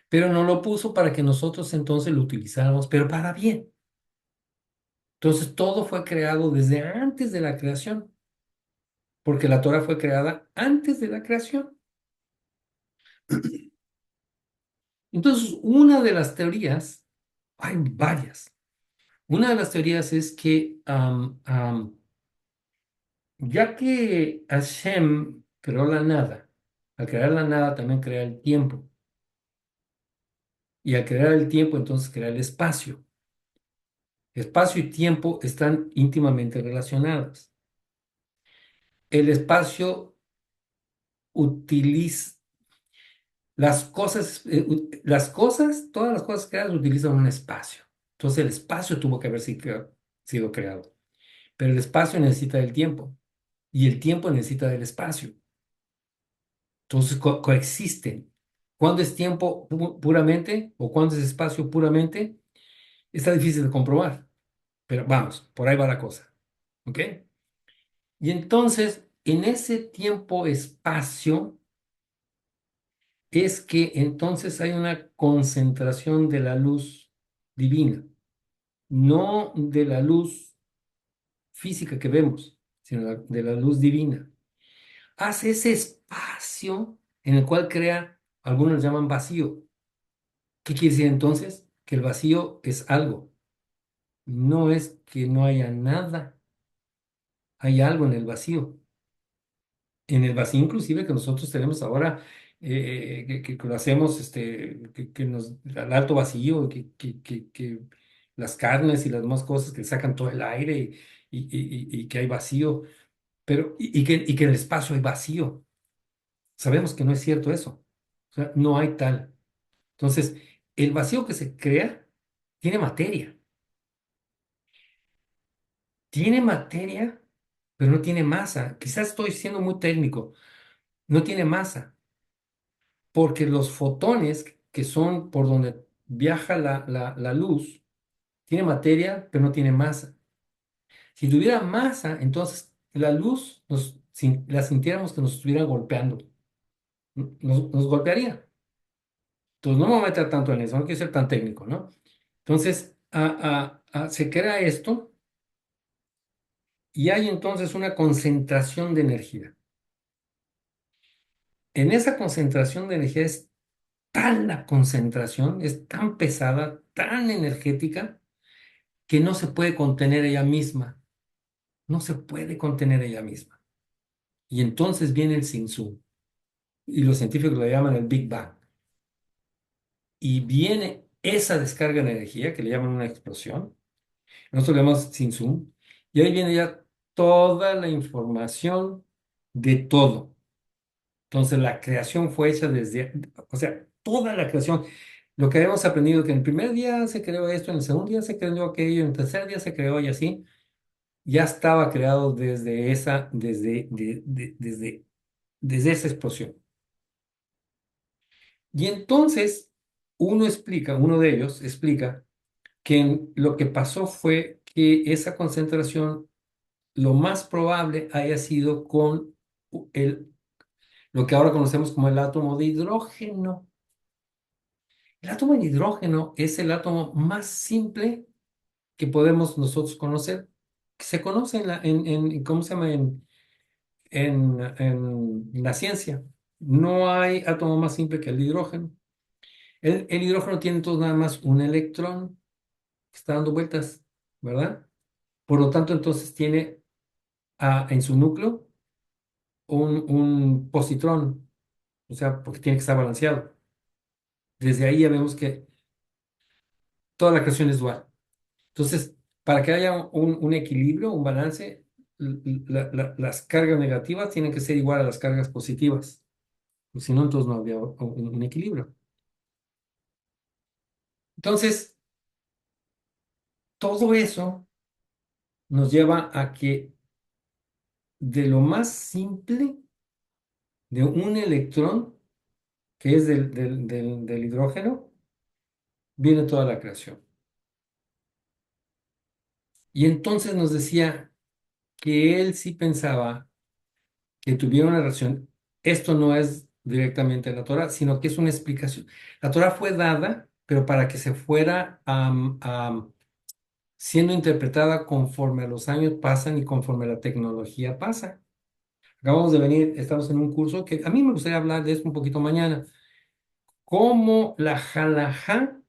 Pero no lo puso para que nosotros entonces lo utilizáramos, pero para bien. Entonces todo fue creado desde antes de la creación. porque la Torah fue creada antes de la creación. Entonces, una de las teorías, hay varias, una de las teorías es que ya que Hashem creó la nada, al crear la nada también crea el tiempo, y al crear el tiempo entonces crea el espacio. Espacio y tiempo están íntimamente relacionados. El espacio utiliza todas las cosas creadas utilizan un espacio. Entonces el espacio tuvo que haber sido creado. Pero el espacio necesita del tiempo y el tiempo necesita del espacio. Entonces coexisten. ¿Cuándo es tiempo puramente o cuándo es espacio puramente? Está difícil de comprobar, pero vamos, por ahí va la cosa. ¿Ok? Y entonces, en ese tiempo-espacio es que entonces hay una concentración de la luz divina, no de la luz física que vemos, sino de la luz divina. Hace ese espacio en el cual crea, algunos llaman vacío. ¿Qué quiere decir entonces? Que el vacío es algo. No es que no haya nada, hay algo en el vacío. En el vacío inclusive que nosotros tenemos ahora, que lo hacemos, al alto vacío, que las carnes y las demás cosas que sacan todo el aire y que hay vacío, pero y que en el espacio hay vacío. Sabemos que no es cierto eso. O sea, no hay tal. Entonces, el vacío que se crea tiene materia. Tiene materia, pero no tiene masa. Quizás estoy siendo muy técnico. No tiene masa, porque los fotones, que son por donde viaja la luz, tiene materia, pero no tiene masa. Si tuviera masa, entonces la luz la sintiéramos que nos estuviera golpeando. Nos golpearía. Entonces, no me voy a meter tanto en eso, no quiero ser tan técnico, ¿no? Entonces, se crea esto y hay entonces una concentración de energía. En esa concentración de energía es tan la concentración, es tan pesada, tan energética, que no se puede contener ella misma. No se puede contener ella misma. Y entonces viene el Tzu, y los científicos lo llaman el Big Bang. Y viene esa descarga de energía, que le llaman una explosión, nosotros le llamamos Tzu, y ahí viene ya toda la información de todo. Entonces la creación fue hecha o sea, toda la creación. Lo que habíamos aprendido que en el primer día se creó esto, en el segundo día se creó aquello, en el tercer día se creó y así, ya estaba creado desde esa explosión. Y entonces uno de ellos explica que lo que pasó fue que esa concentración, lo más probable haya sido con el, lo que ahora conocemos como el átomo de hidrógeno. El átomo de hidrógeno es el átomo más simple que podemos nosotros conocer, que se conoce ¿cómo se llama? En la ciencia. No hay átomo más simple que el hidrógeno. El hidrógeno tiene entonces nada más un electrón que está dando vueltas, ¿verdad? Por lo tanto, entonces tiene en su núcleo un positrón, o sea, porque tiene que estar balanceado. Desde ahí ya vemos que toda la creación es dual. Entonces, para que haya un equilibrio, un balance, las cargas negativas tienen que ser igual a las cargas positivas. Si no, entonces no habría un equilibrio. Entonces, todo eso nos lleva a que de lo más simple, de un electrón, que es del hidrógeno, viene toda la creación. Y entonces nos decía que él sí pensaba que tuviera una relación. Esto no es directamente la Torah, sino que es una explicación. La Torah fue dada, pero para que se fuera siendo interpretada conforme a los años pasan y conforme la tecnología pasa. Acabamos de venir, estamos en un curso que a mí me gustaría hablar de esto un poquito mañana. Cómo la halajá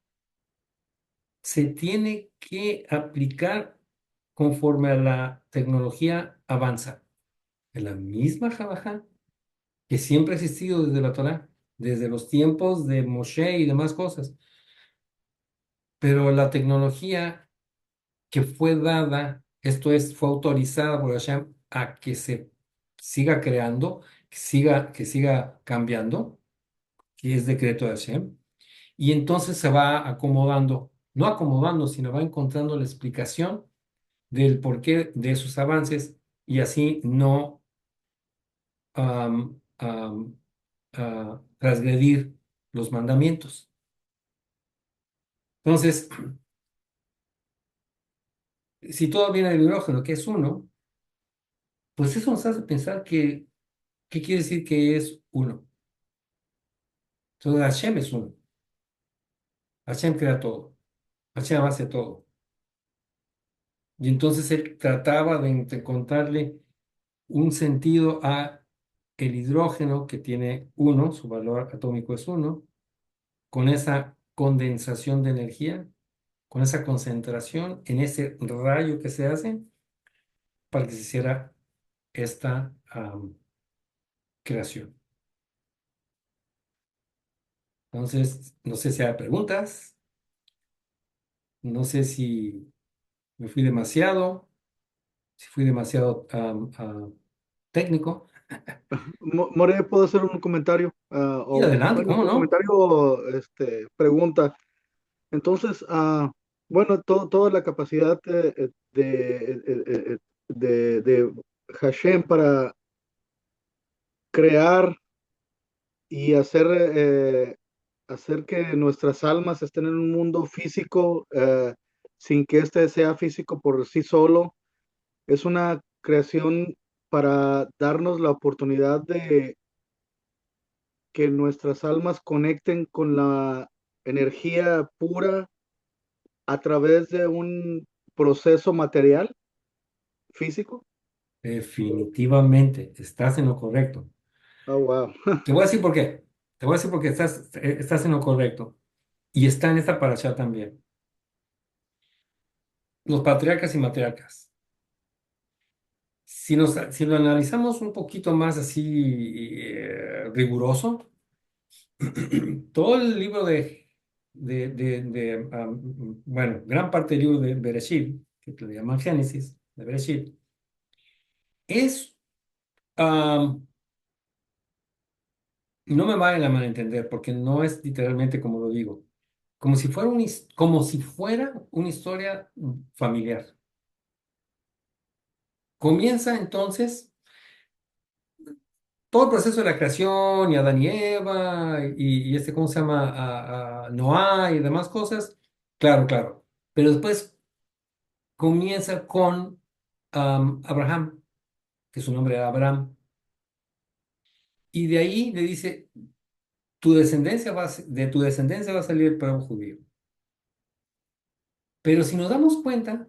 se tiene que aplicar conforme a la tecnología avanza. Es la misma halajá que siempre ha existido desde la Torá, desde los tiempos de Moshe y demás cosas. Pero la tecnología que fue dada, esto es, fue autorizada por Hashem a que se siga creando, que siga cambiando, que es decreto de Hashem, y entonces se va acomodando, no acomodando, sino va encontrando la explicación del porqué de esos avances y así no transgredir los mandamientos. Entonces, si todo viene del hidrógeno, que es uno, pues eso nos hace pensar que, ¿qué quiere decir que es uno? Entonces, Hashem es uno. Hashem crea todo. Hashem hace todo. Y entonces él trataba de encontrarle un sentido a el hidrógeno que tiene uno, su valor atómico es uno, con esa condensación de energía, con esa concentración en ese rayo que se hace para que se hiciera esta creación. Entonces, no sé si hay preguntas, no sé si me fui demasiado, si fui demasiado técnico. More, ¿puedo hacer un comentario? Y O, adelante, bueno, ¿cómo no? comentario, pregunta. Entonces, bueno, toda la capacidad de Hashem para crear y hacer que nuestras almas estén en un mundo físico, sin que éste sea físico por sí solo, es una creación para darnos la oportunidad de que nuestras almas conecten con la energía pura a través de un proceso material, físico. Definitivamente, estás en lo correcto. Oh, wow. Te voy a decir por qué. Te voy a decir por qué estás en lo correcto. Y está en esta parasha también. Los patriarcas y matriarcas. Si lo analizamos un poquito más así riguroso, todo el libro bueno, gran parte del libro de Bereshit, que le llaman Génesis, de Bereshit, es, am, no me vayan a malentender, porque no es literalmente como lo digo, como si fuera una historia familiar. Comienza entonces todo el proceso de la creación, y Adán y Eva, y ¿cómo se llama? A Noah y demás cosas. Claro, claro. Pero después comienza con Abraham, que su nombre era Abraham. Y de ahí le dice, de tu descendencia va a salir el pueblo judío. Pero si nos damos cuenta,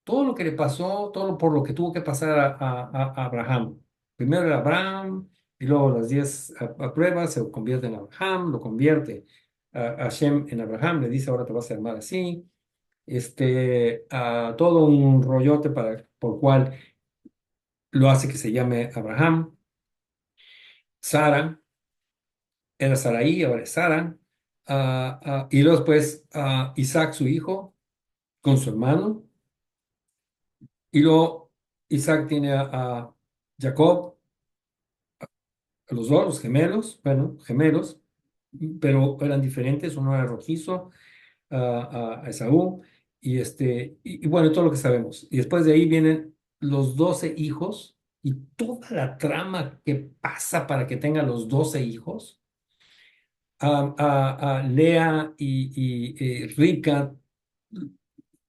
todo lo que le pasó, por lo que tuvo que pasar a Abraham. Primero era Abraham, y luego las 10 pruebas se convierte en Abraham, lo convierte a Hashem en Abraham, le dice ahora te vas a llamar así. Todo un rollote por cual lo hace que se llame Abraham. Sara, era Saraí, ahora es Sara. Y luego después Isaac, su hijo, con su hermano. Y luego Isaac tiene a Jacob, a los dos, los gemelos, bueno, gemelos, pero eran diferentes, uno era rojizo, a Esaú, y bueno, todo lo que sabemos. Y después de ahí vienen los 12 hijos y toda la trama que pasa para que tenga los 12 hijos. A Lea y Rica,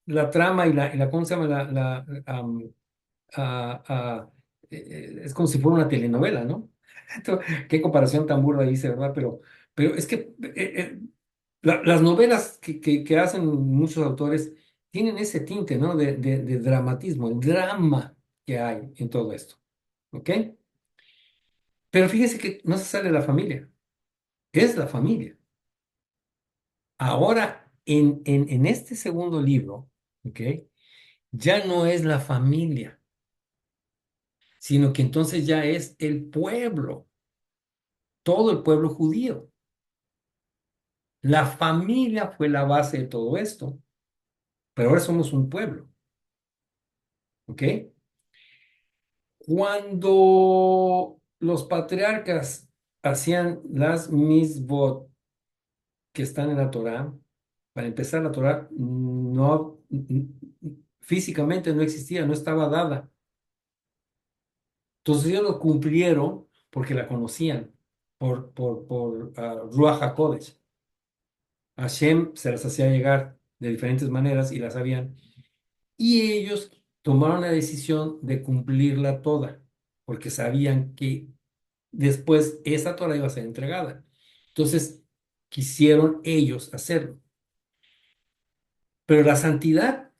la trama ¿cómo se llama? A- a- es como si fuera una telenovela, ¿no? Qué comparación tan burda hice, ¿verdad? Pero es que las novelas que hacen muchos autores tienen ese tinte, ¿no? De dramatismo, el drama que hay en todo esto, ¿ok? Pero fíjese que no se sale de la familia, es la familia. Ahora, en este segundo libro, ¿ok? Ya no es la familia, sino que entonces ya es el pueblo, todo el pueblo judío. La familia fue la base de todo esto, pero ahora somos un pueblo, ¿ok? Cuando los patriarcas hacían las misbot que están en la Torá, para empezar, la Torá no, físicamente no existía, no estaba dada. Entonces ellos lo cumplieron porque la conocían por Ruach HaKodesh. Hashem se las hacía llegar de diferentes maneras y las sabían. Y ellos tomaron la decisión de cumplirla toda, porque sabían que después esa Torah iba a ser entregada. Entonces quisieron ellos hacerlo. Pero la santidad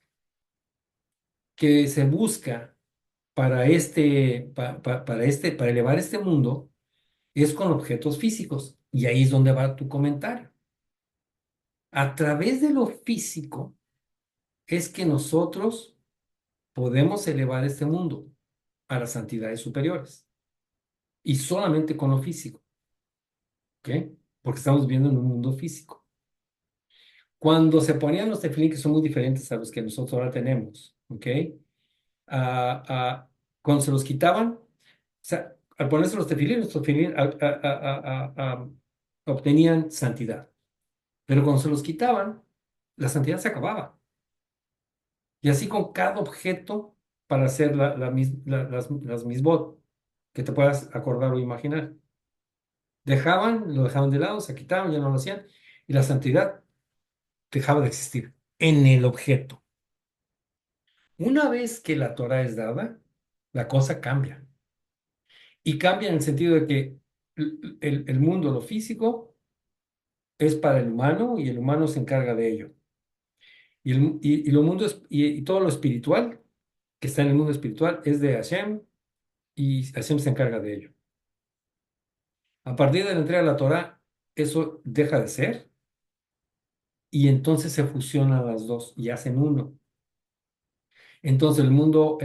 que se busca para elevar este mundo es con objetos físicos. Y ahí es donde va tu comentario. A través de lo físico es que nosotros podemos elevar este mundo a las santidades superiores. Y solamente con lo físico, ¿ok? Porque estamos viviendo en un mundo físico. Cuando se ponían los tefilín, que son muy diferentes a los que nosotros ahora tenemos, ¿ok? Ah, ah, cuando se los quitaban, o sea, al ponerse los tefilín obtenían santidad. Pero cuando se los quitaban, la santidad se acababa. Y así con cada objeto para hacer las misbot, que te puedas acordar o imaginar. Lo dejaban de lado, se quitaban, ya no lo hacían, y la santidad dejaba de existir en el objeto. Una vez que la Torah es dada, la cosa cambia. Y cambia en el sentido de que el mundo, lo físico, es para el humano y el humano se encarga de ello. Y todo lo espiritual que está en el mundo espiritual es de Hashem y Hashem se encarga de ello. A partir de la entrega de la Torah, eso deja de ser y entonces se fusionan las dos y hacen uno. Entonces el mundo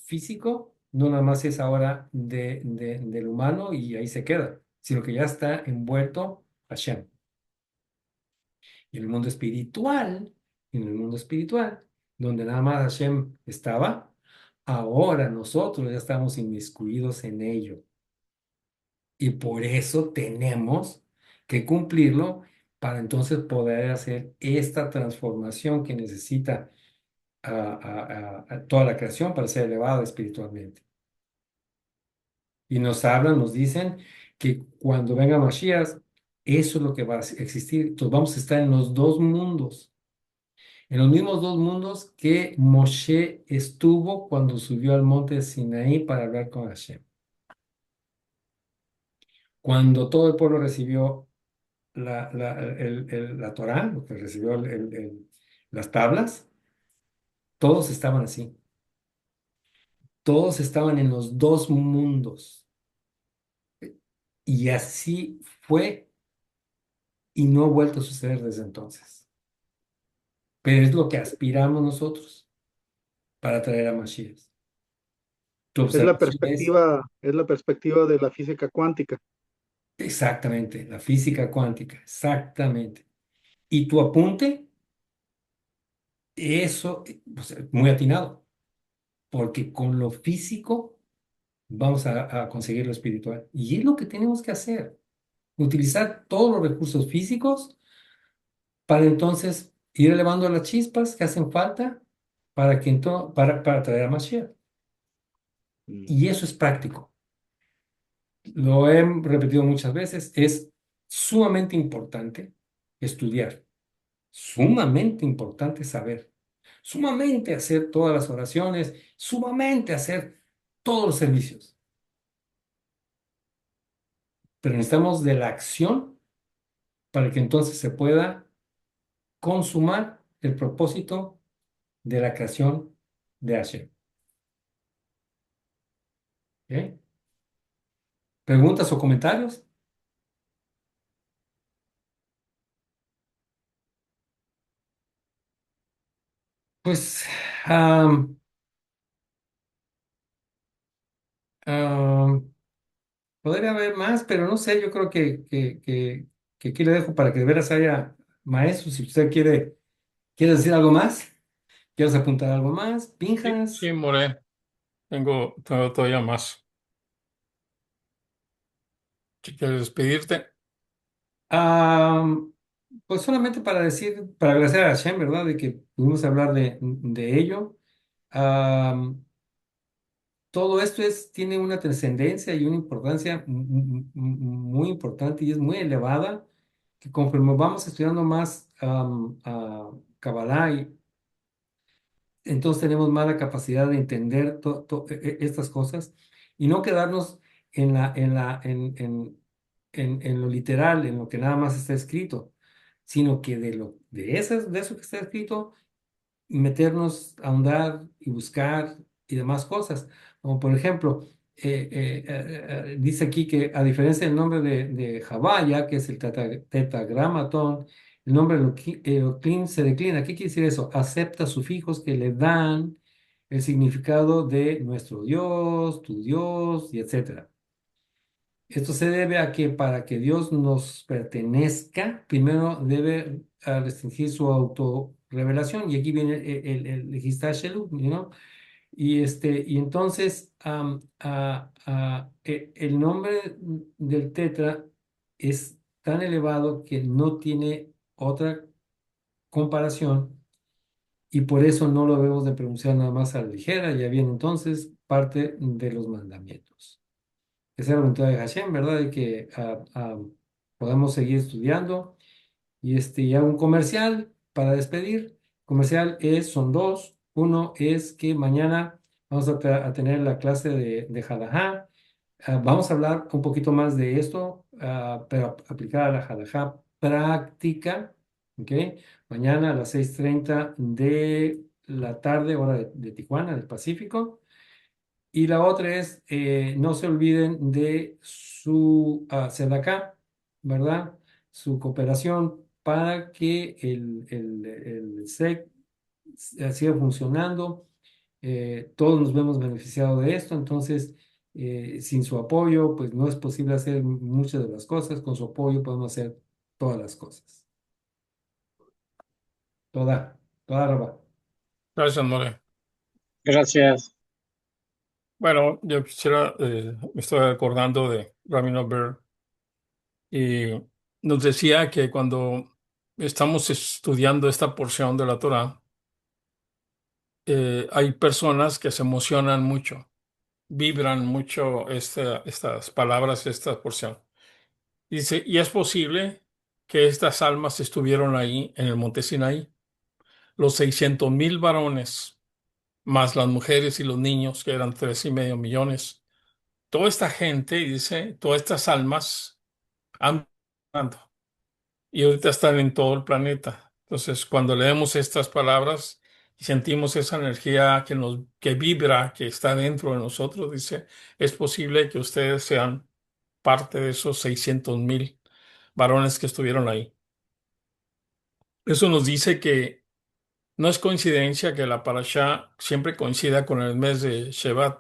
físico no nada más es ahora del humano y ahí se queda, sino que ya está envuelto Hashem. Y en el mundo espiritual, donde nada más Hashem estaba, ahora nosotros ya estamos inmiscuidos en ello. Y por eso tenemos que cumplirlo para entonces poder hacer esta transformación que necesita a toda la creación para ser elevada espiritualmente. Y nos hablan, nos dicen que cuando venga Mashiach, eso es lo que va a existir. Entonces vamos a estar en los dos mundos, en los mismos dos mundos que Moshe estuvo cuando subió al monte Sinaí para hablar con Hashem. Cuando todo el pueblo recibió la Torá, que recibió las tablas, todos estaban así. Todos estaban en los dos mundos. Y así fue y no ha vuelto a suceder desde entonces. Pero es lo que aspiramos nosotros para traer a Mashiach. Tu observación Es la perspectiva de la física cuántica. exactamente, la física cuántica, exactamente. Y tu apunte, eso, muy atinado, porque con lo físico vamos a conseguir lo espiritual. Y es lo que tenemos que hacer, utilizar todos los recursos físicos para entonces ir elevando las chispas que hacen falta para traer a Mashiach. Mm. Y eso es práctico. Lo he repetido muchas veces, es sumamente importante estudiar, sumamente importante saber, sumamente hacer todas las oraciones, sumamente hacer todos los servicios. Pero necesitamos de la acción para que entonces se pueda consumar el propósito de la creación de Hashem. ¿Ok? ¿Preguntas o comentarios? Pues am, am, podría haber más, pero no sé, yo creo que aquí le dejo para que de veras haya maestros. Si usted quiere decir algo más, ¿quieres apuntar algo más? Sí, sí, ¿Pinjas? More, tengo todavía más. Si quieres despedirte, Am, pues solamente para decir, para agradecer a Hashem, ¿verdad? De que pudimos hablar de ello. Am, todo esto tiene una trascendencia y una importancia muy importante y es muy elevada, que conforme vamos estudiando más a Kabbalah, entonces tenemos más la capacidad de entender estas cosas y no quedarnos en lo literal, en lo que nada más está escrito, sino que de eso que está escrito meternos, ahondar y buscar y demás cosas. Como por ejemplo, dice aquí que a diferencia del nombre de Javaya, que es el tetragramatón, el nombre Elohim se declina. ¿Qué quiere decir eso? Acepta sufijos que le dan el significado de nuestro Dios, tu Dios, y etcétera. Esto se debe a que para que Dios nos pertenezca, primero debe restringir su autorrevelación. Y aquí viene el Histashelu, ¿no? Y entonces el nombre del tetra es tan elevado que no tiene otra comparación y por eso no lo debemos de pronunciar nada más a la ligera. Ya viene entonces parte de los mandamientos. Esa es la voluntad de Hashem, ¿verdad? De que podamos seguir estudiando. Y hago un comercial para despedir. Comercial son dos. Uno es que mañana vamos a tener la clase de Hadajá. Vamos a hablar un poquito más de esto, pero aplicada a la Hadajá práctica. ¿Ok? Mañana a las 6:30 de la tarde, hora de Tijuana, del Pacífico. Y la otra es, no se olviden de su Sedacá, ¿verdad? Su cooperación para que el SEC siga funcionando. Todos nos vemos beneficiados de esto, entonces, sin su apoyo, pues no es posible hacer muchas de las cosas. Con su apoyo podemos hacer todas las cosas. Toda, Rabá. gracias, More. Gracias. Bueno, yo quisiera, me estoy acordando de Rabino Bear y nos decía que cuando estamos estudiando esta porción de la Torah, hay personas que se emocionan mucho, vibran mucho estas palabras, esta porción. Dice, y es posible que estas almas estuvieron ahí en el monte Sinaí, los 600,000 varones, más las mujeres y los niños, que eran 3,5 millones. Toda esta gente, dice, todas estas almas han y ahorita están en todo el planeta. Entonces, cuando leemos estas palabras y sentimos esa energía que vibra, que está dentro de nosotros, dice, es posible que ustedes sean parte de esos 600,000 varones que estuvieron ahí. Eso nos dice que no es coincidencia que la parashá siempre coincida con el mes de Shevat,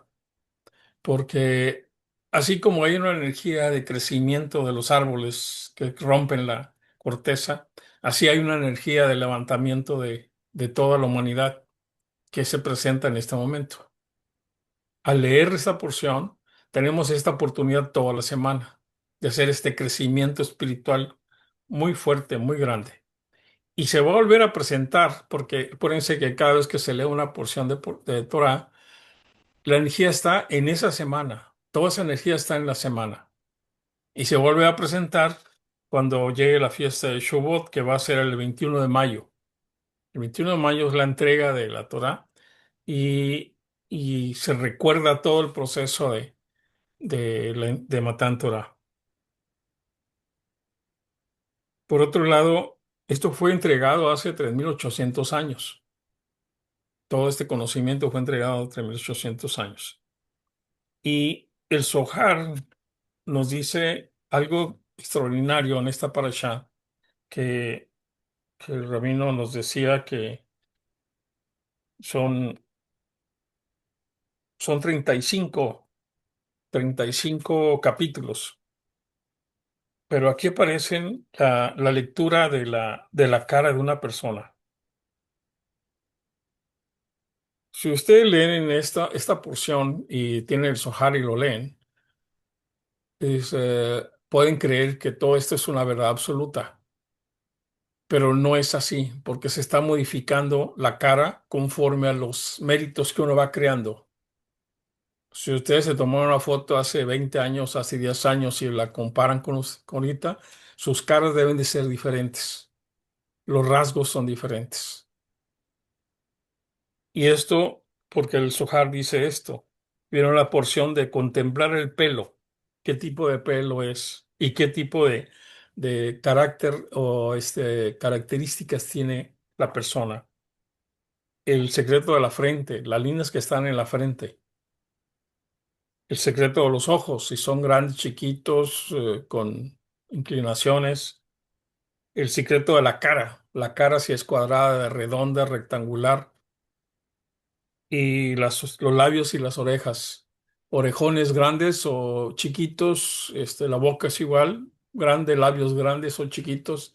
porque así como hay una energía de crecimiento de los árboles que rompen la corteza, así hay una energía de levantamiento de toda la humanidad que se presenta en este momento. Al leer esta porción, tenemos esta oportunidad toda la semana de hacer este crecimiento espiritual muy fuerte, muy grande. Y se va a volver a presentar, porque acuérdense que cada vez que se lee una porción de Torah, la energía está en esa semana. Toda esa energía está en la semana. Y se vuelve a presentar cuando llegue la fiesta de Shavuot, que va a ser el 21 de mayo. El 21 de mayo es la entrega de la Torah y, y se recuerda todo el proceso de Matan Torah. Por otro lado, esto fue entregado hace 3,800 años. Todo este conocimiento fue entregado hace 3,800 años. Y el Zohar nos dice algo extraordinario en esta parasha, que, que el rabino nos decía que son, son 35 capítulos, pero aquí aparecen la lectura de la cara de una persona. Si ustedes leen en esta porción y tienen el Zohar y lo leen, pueden creer que todo esto es una verdad absoluta, pero no es así, porque se está modificando la cara conforme a los méritos que uno va creando. Si ustedes se tomaron una foto hace 20 años, hace 10 años y la comparan con ahorita, sus caras deben de ser diferentes. Los rasgos son diferentes. Y esto, porque el Zohar dice esto, vieron la porción de contemplar el pelo, qué tipo de pelo es y qué tipo de carácter o características tiene la persona. El secreto de la frente, las líneas que están en la frente. El secreto de los ojos, si son grandes, chiquitos, con inclinaciones. El secreto de la cara si es cuadrada, redonda, rectangular. Y los labios y las orejas. Orejones grandes o chiquitos, la boca es igual, grande, labios grandes o chiquitos.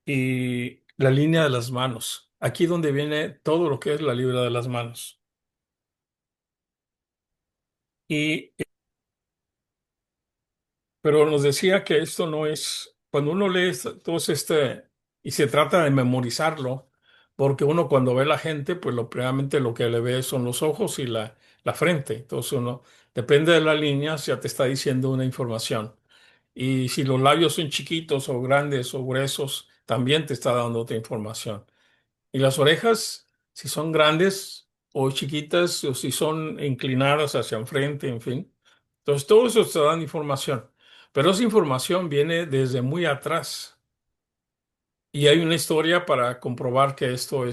Y la línea de las manos. Aquí donde viene todo lo que es la libra de las manos. Y Pero nos decía que esto no es, cuando uno lee todo y se trata de memorizarlo, porque uno cuando ve a la gente, pues primeramente lo que le ve son los ojos y la frente. Entonces uno, depende de la línea, ya te está diciendo una información. Y si los labios son chiquitos o grandes o gruesos, también te está dando otra información. Y las orejas, si son grandes o chiquitas, o si son inclinadas hacia enfrente, en fin. Entonces, todo eso te dan información. Pero esa información viene desde muy atrás. Y hay una historia para comprobar que esto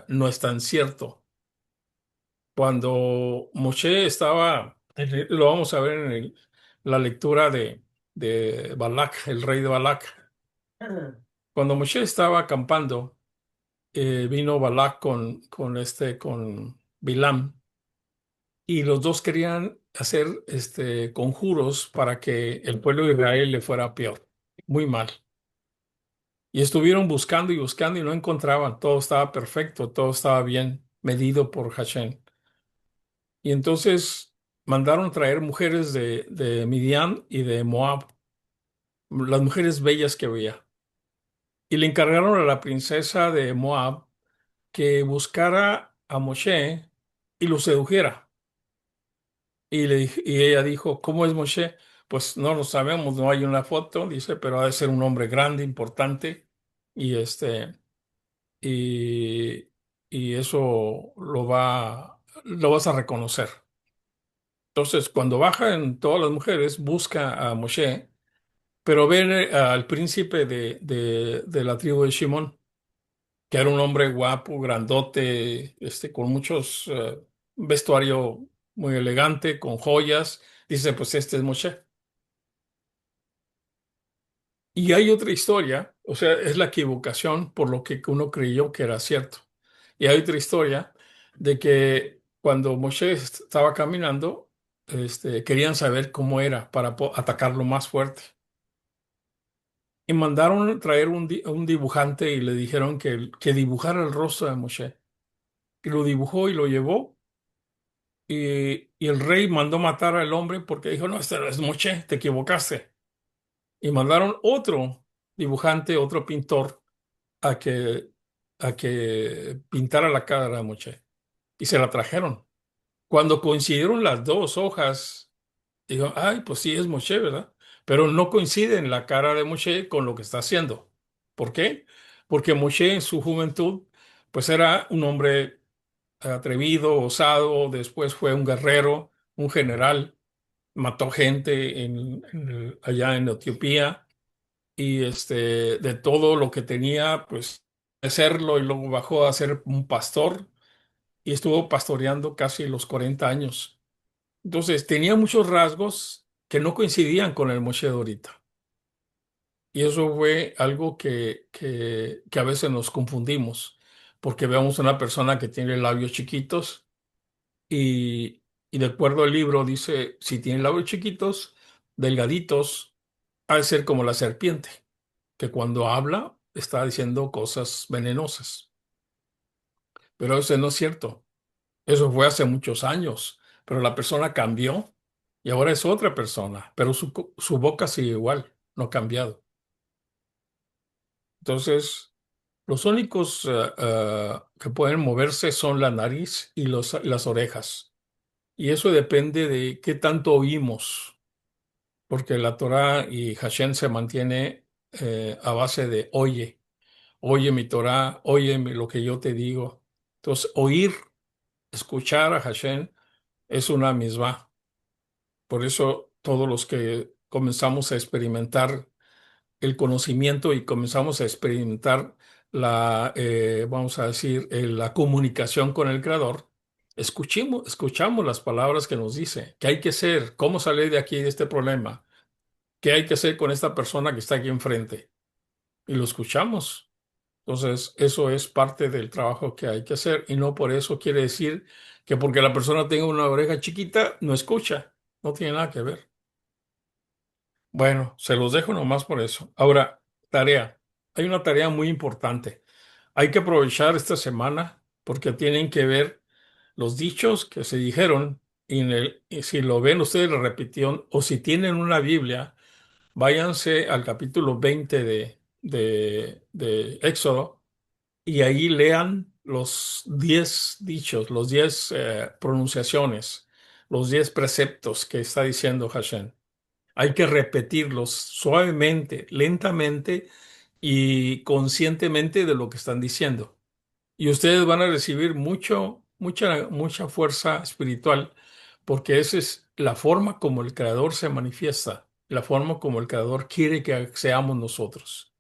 no es tan cierto. Cuando Moshe estaba, lo vamos a ver en la lectura de Balak, el rey de Balak. Cuando Moshe estaba acampando, vino Balak con Bilam, y los dos querían hacer conjuros para que el pueblo de Israel le fuera peor, muy mal. Y estuvieron buscando y buscando y no encontraban. Todo estaba perfecto, todo estaba bien medido por Hashem. Y entonces mandaron traer mujeres de Midian y de Moab, las mujeres bellas que veía. Y le encargaron a la princesa de Moab que buscara a Moshe y lo sedujera. Y ella dijo, ¿cómo es Moshe? Pues no lo sabemos, no hay una foto, dice, pero ha de ser un hombre grande, importante, y y, y eso lo vas a reconocer. Entonces, cuando bajan todas las mujeres, busca a Moshe, pero ven al príncipe de la tribu de Shimón, que era un hombre guapo, grandote, con muchos vestuario muy elegante, con joyas. Dice, pues este es Moshe. Y hay otra historia, o sea, es la equivocación por lo que uno creyó que era cierto. Y hay otra historia de que cuando Moshe estaba caminando, querían saber cómo era para atacarlo más fuerte. Y mandaron traer un dibujante y le dijeron que dibujara el rostro de Moshe. Y lo dibujó y lo llevó. Y el rey mandó matar al hombre porque dijo, no, este no es Moshe, te equivocaste. Y mandaron otro dibujante, otro pintor, a que, a que pintara la cara de Moshe. Y se la trajeron. Cuando coincidieron las dos hojas, dijo, ay, pues sí es Moshe, ¿verdad? Pero no coinciden la cara de Moshe con lo que está haciendo. ¿Por qué? Porque Moshe en su juventud, pues era un hombre atrevido, osado, después fue un guerrero, un general, mató gente allá en Etiopía y de todo lo que tenía, pues hacerlo y luego bajó a ser un pastor y estuvo pastoreando casi los 40 años. Entonces tenía muchos rasgos que no coincidían con el Moshe de ahorita. Y eso fue algo que a veces nos confundimos, porque vemos una persona que tiene labios chiquitos y, y de acuerdo al libro dice, si tiene labios chiquitos, delgaditos, ha de ser como la serpiente, que cuando habla está diciendo cosas venenosas. Pero eso no es cierto. Eso fue hace muchos años, pero la persona cambió y ahora es otra persona, pero su boca sigue igual, no ha cambiado. Entonces, los únicos que pueden moverse son la nariz y las orejas. Y eso depende de qué tanto oímos, porque la Torá y Hashem se mantiene a base de oye, oye mi Torá, oye lo que yo te digo. Entonces, oír, escuchar a Hashem es una misma. Por eso todos los que comenzamos a experimentar el conocimiento y comenzamos a experimentar vamos a decir, la comunicación con el Creador, escuchamos las palabras que nos dice, qué hay que hacer, cómo salir de aquí de este problema, qué hay que hacer con esta persona que está aquí enfrente. Y lo escuchamos. Entonces, eso es parte del trabajo que hay que hacer y no por eso quiere decir que porque la persona tenga una oreja chiquita, no escucha. No tiene nada que ver. Bueno, se los dejo nomás por eso. Ahora, tarea. Hay una tarea muy importante. Hay que aprovechar esta semana porque tienen que ver los dichos que se dijeron y si lo ven ustedes la repetición o si tienen una Biblia, váyanse al capítulo 20 de Éxodo y ahí lean los 10 dichos, los 10 pronunciaciones, los 10 preceptos que está diciendo Hashem. Hay que repetirlos suavemente, lentamente y conscientemente de lo que están diciendo. Y ustedes van a recibir mucha fuerza espiritual, porque esa es la forma como el Creador se manifiesta, la forma como el Creador quiere que seamos nosotros.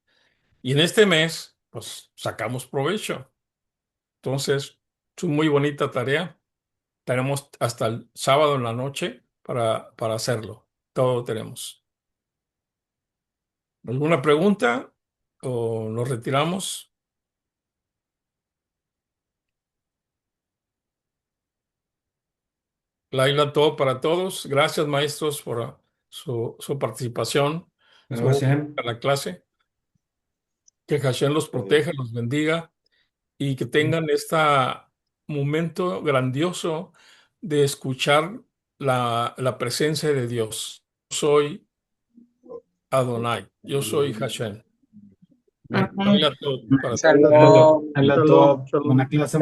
Y en este mes, pues sacamos provecho. Entonces, es una muy bonita tarea. Tenemos hasta el sábado en la noche para hacerlo. Todo tenemos. ¿Alguna pregunta o nos retiramos? Laila, todo para todos. Gracias, maestros, por su participación. Pero Estuvo Hashem, a la clase. Que Hashem los proteja, los bendiga y que tengan este momento grandioso de escuchar la presencia de Dios. Soy Adonai. Yo soy Hashem. Amén. Laila, todo para todos. Hola, Shalom. hola, Shalom, todo. shalom. Buena clase.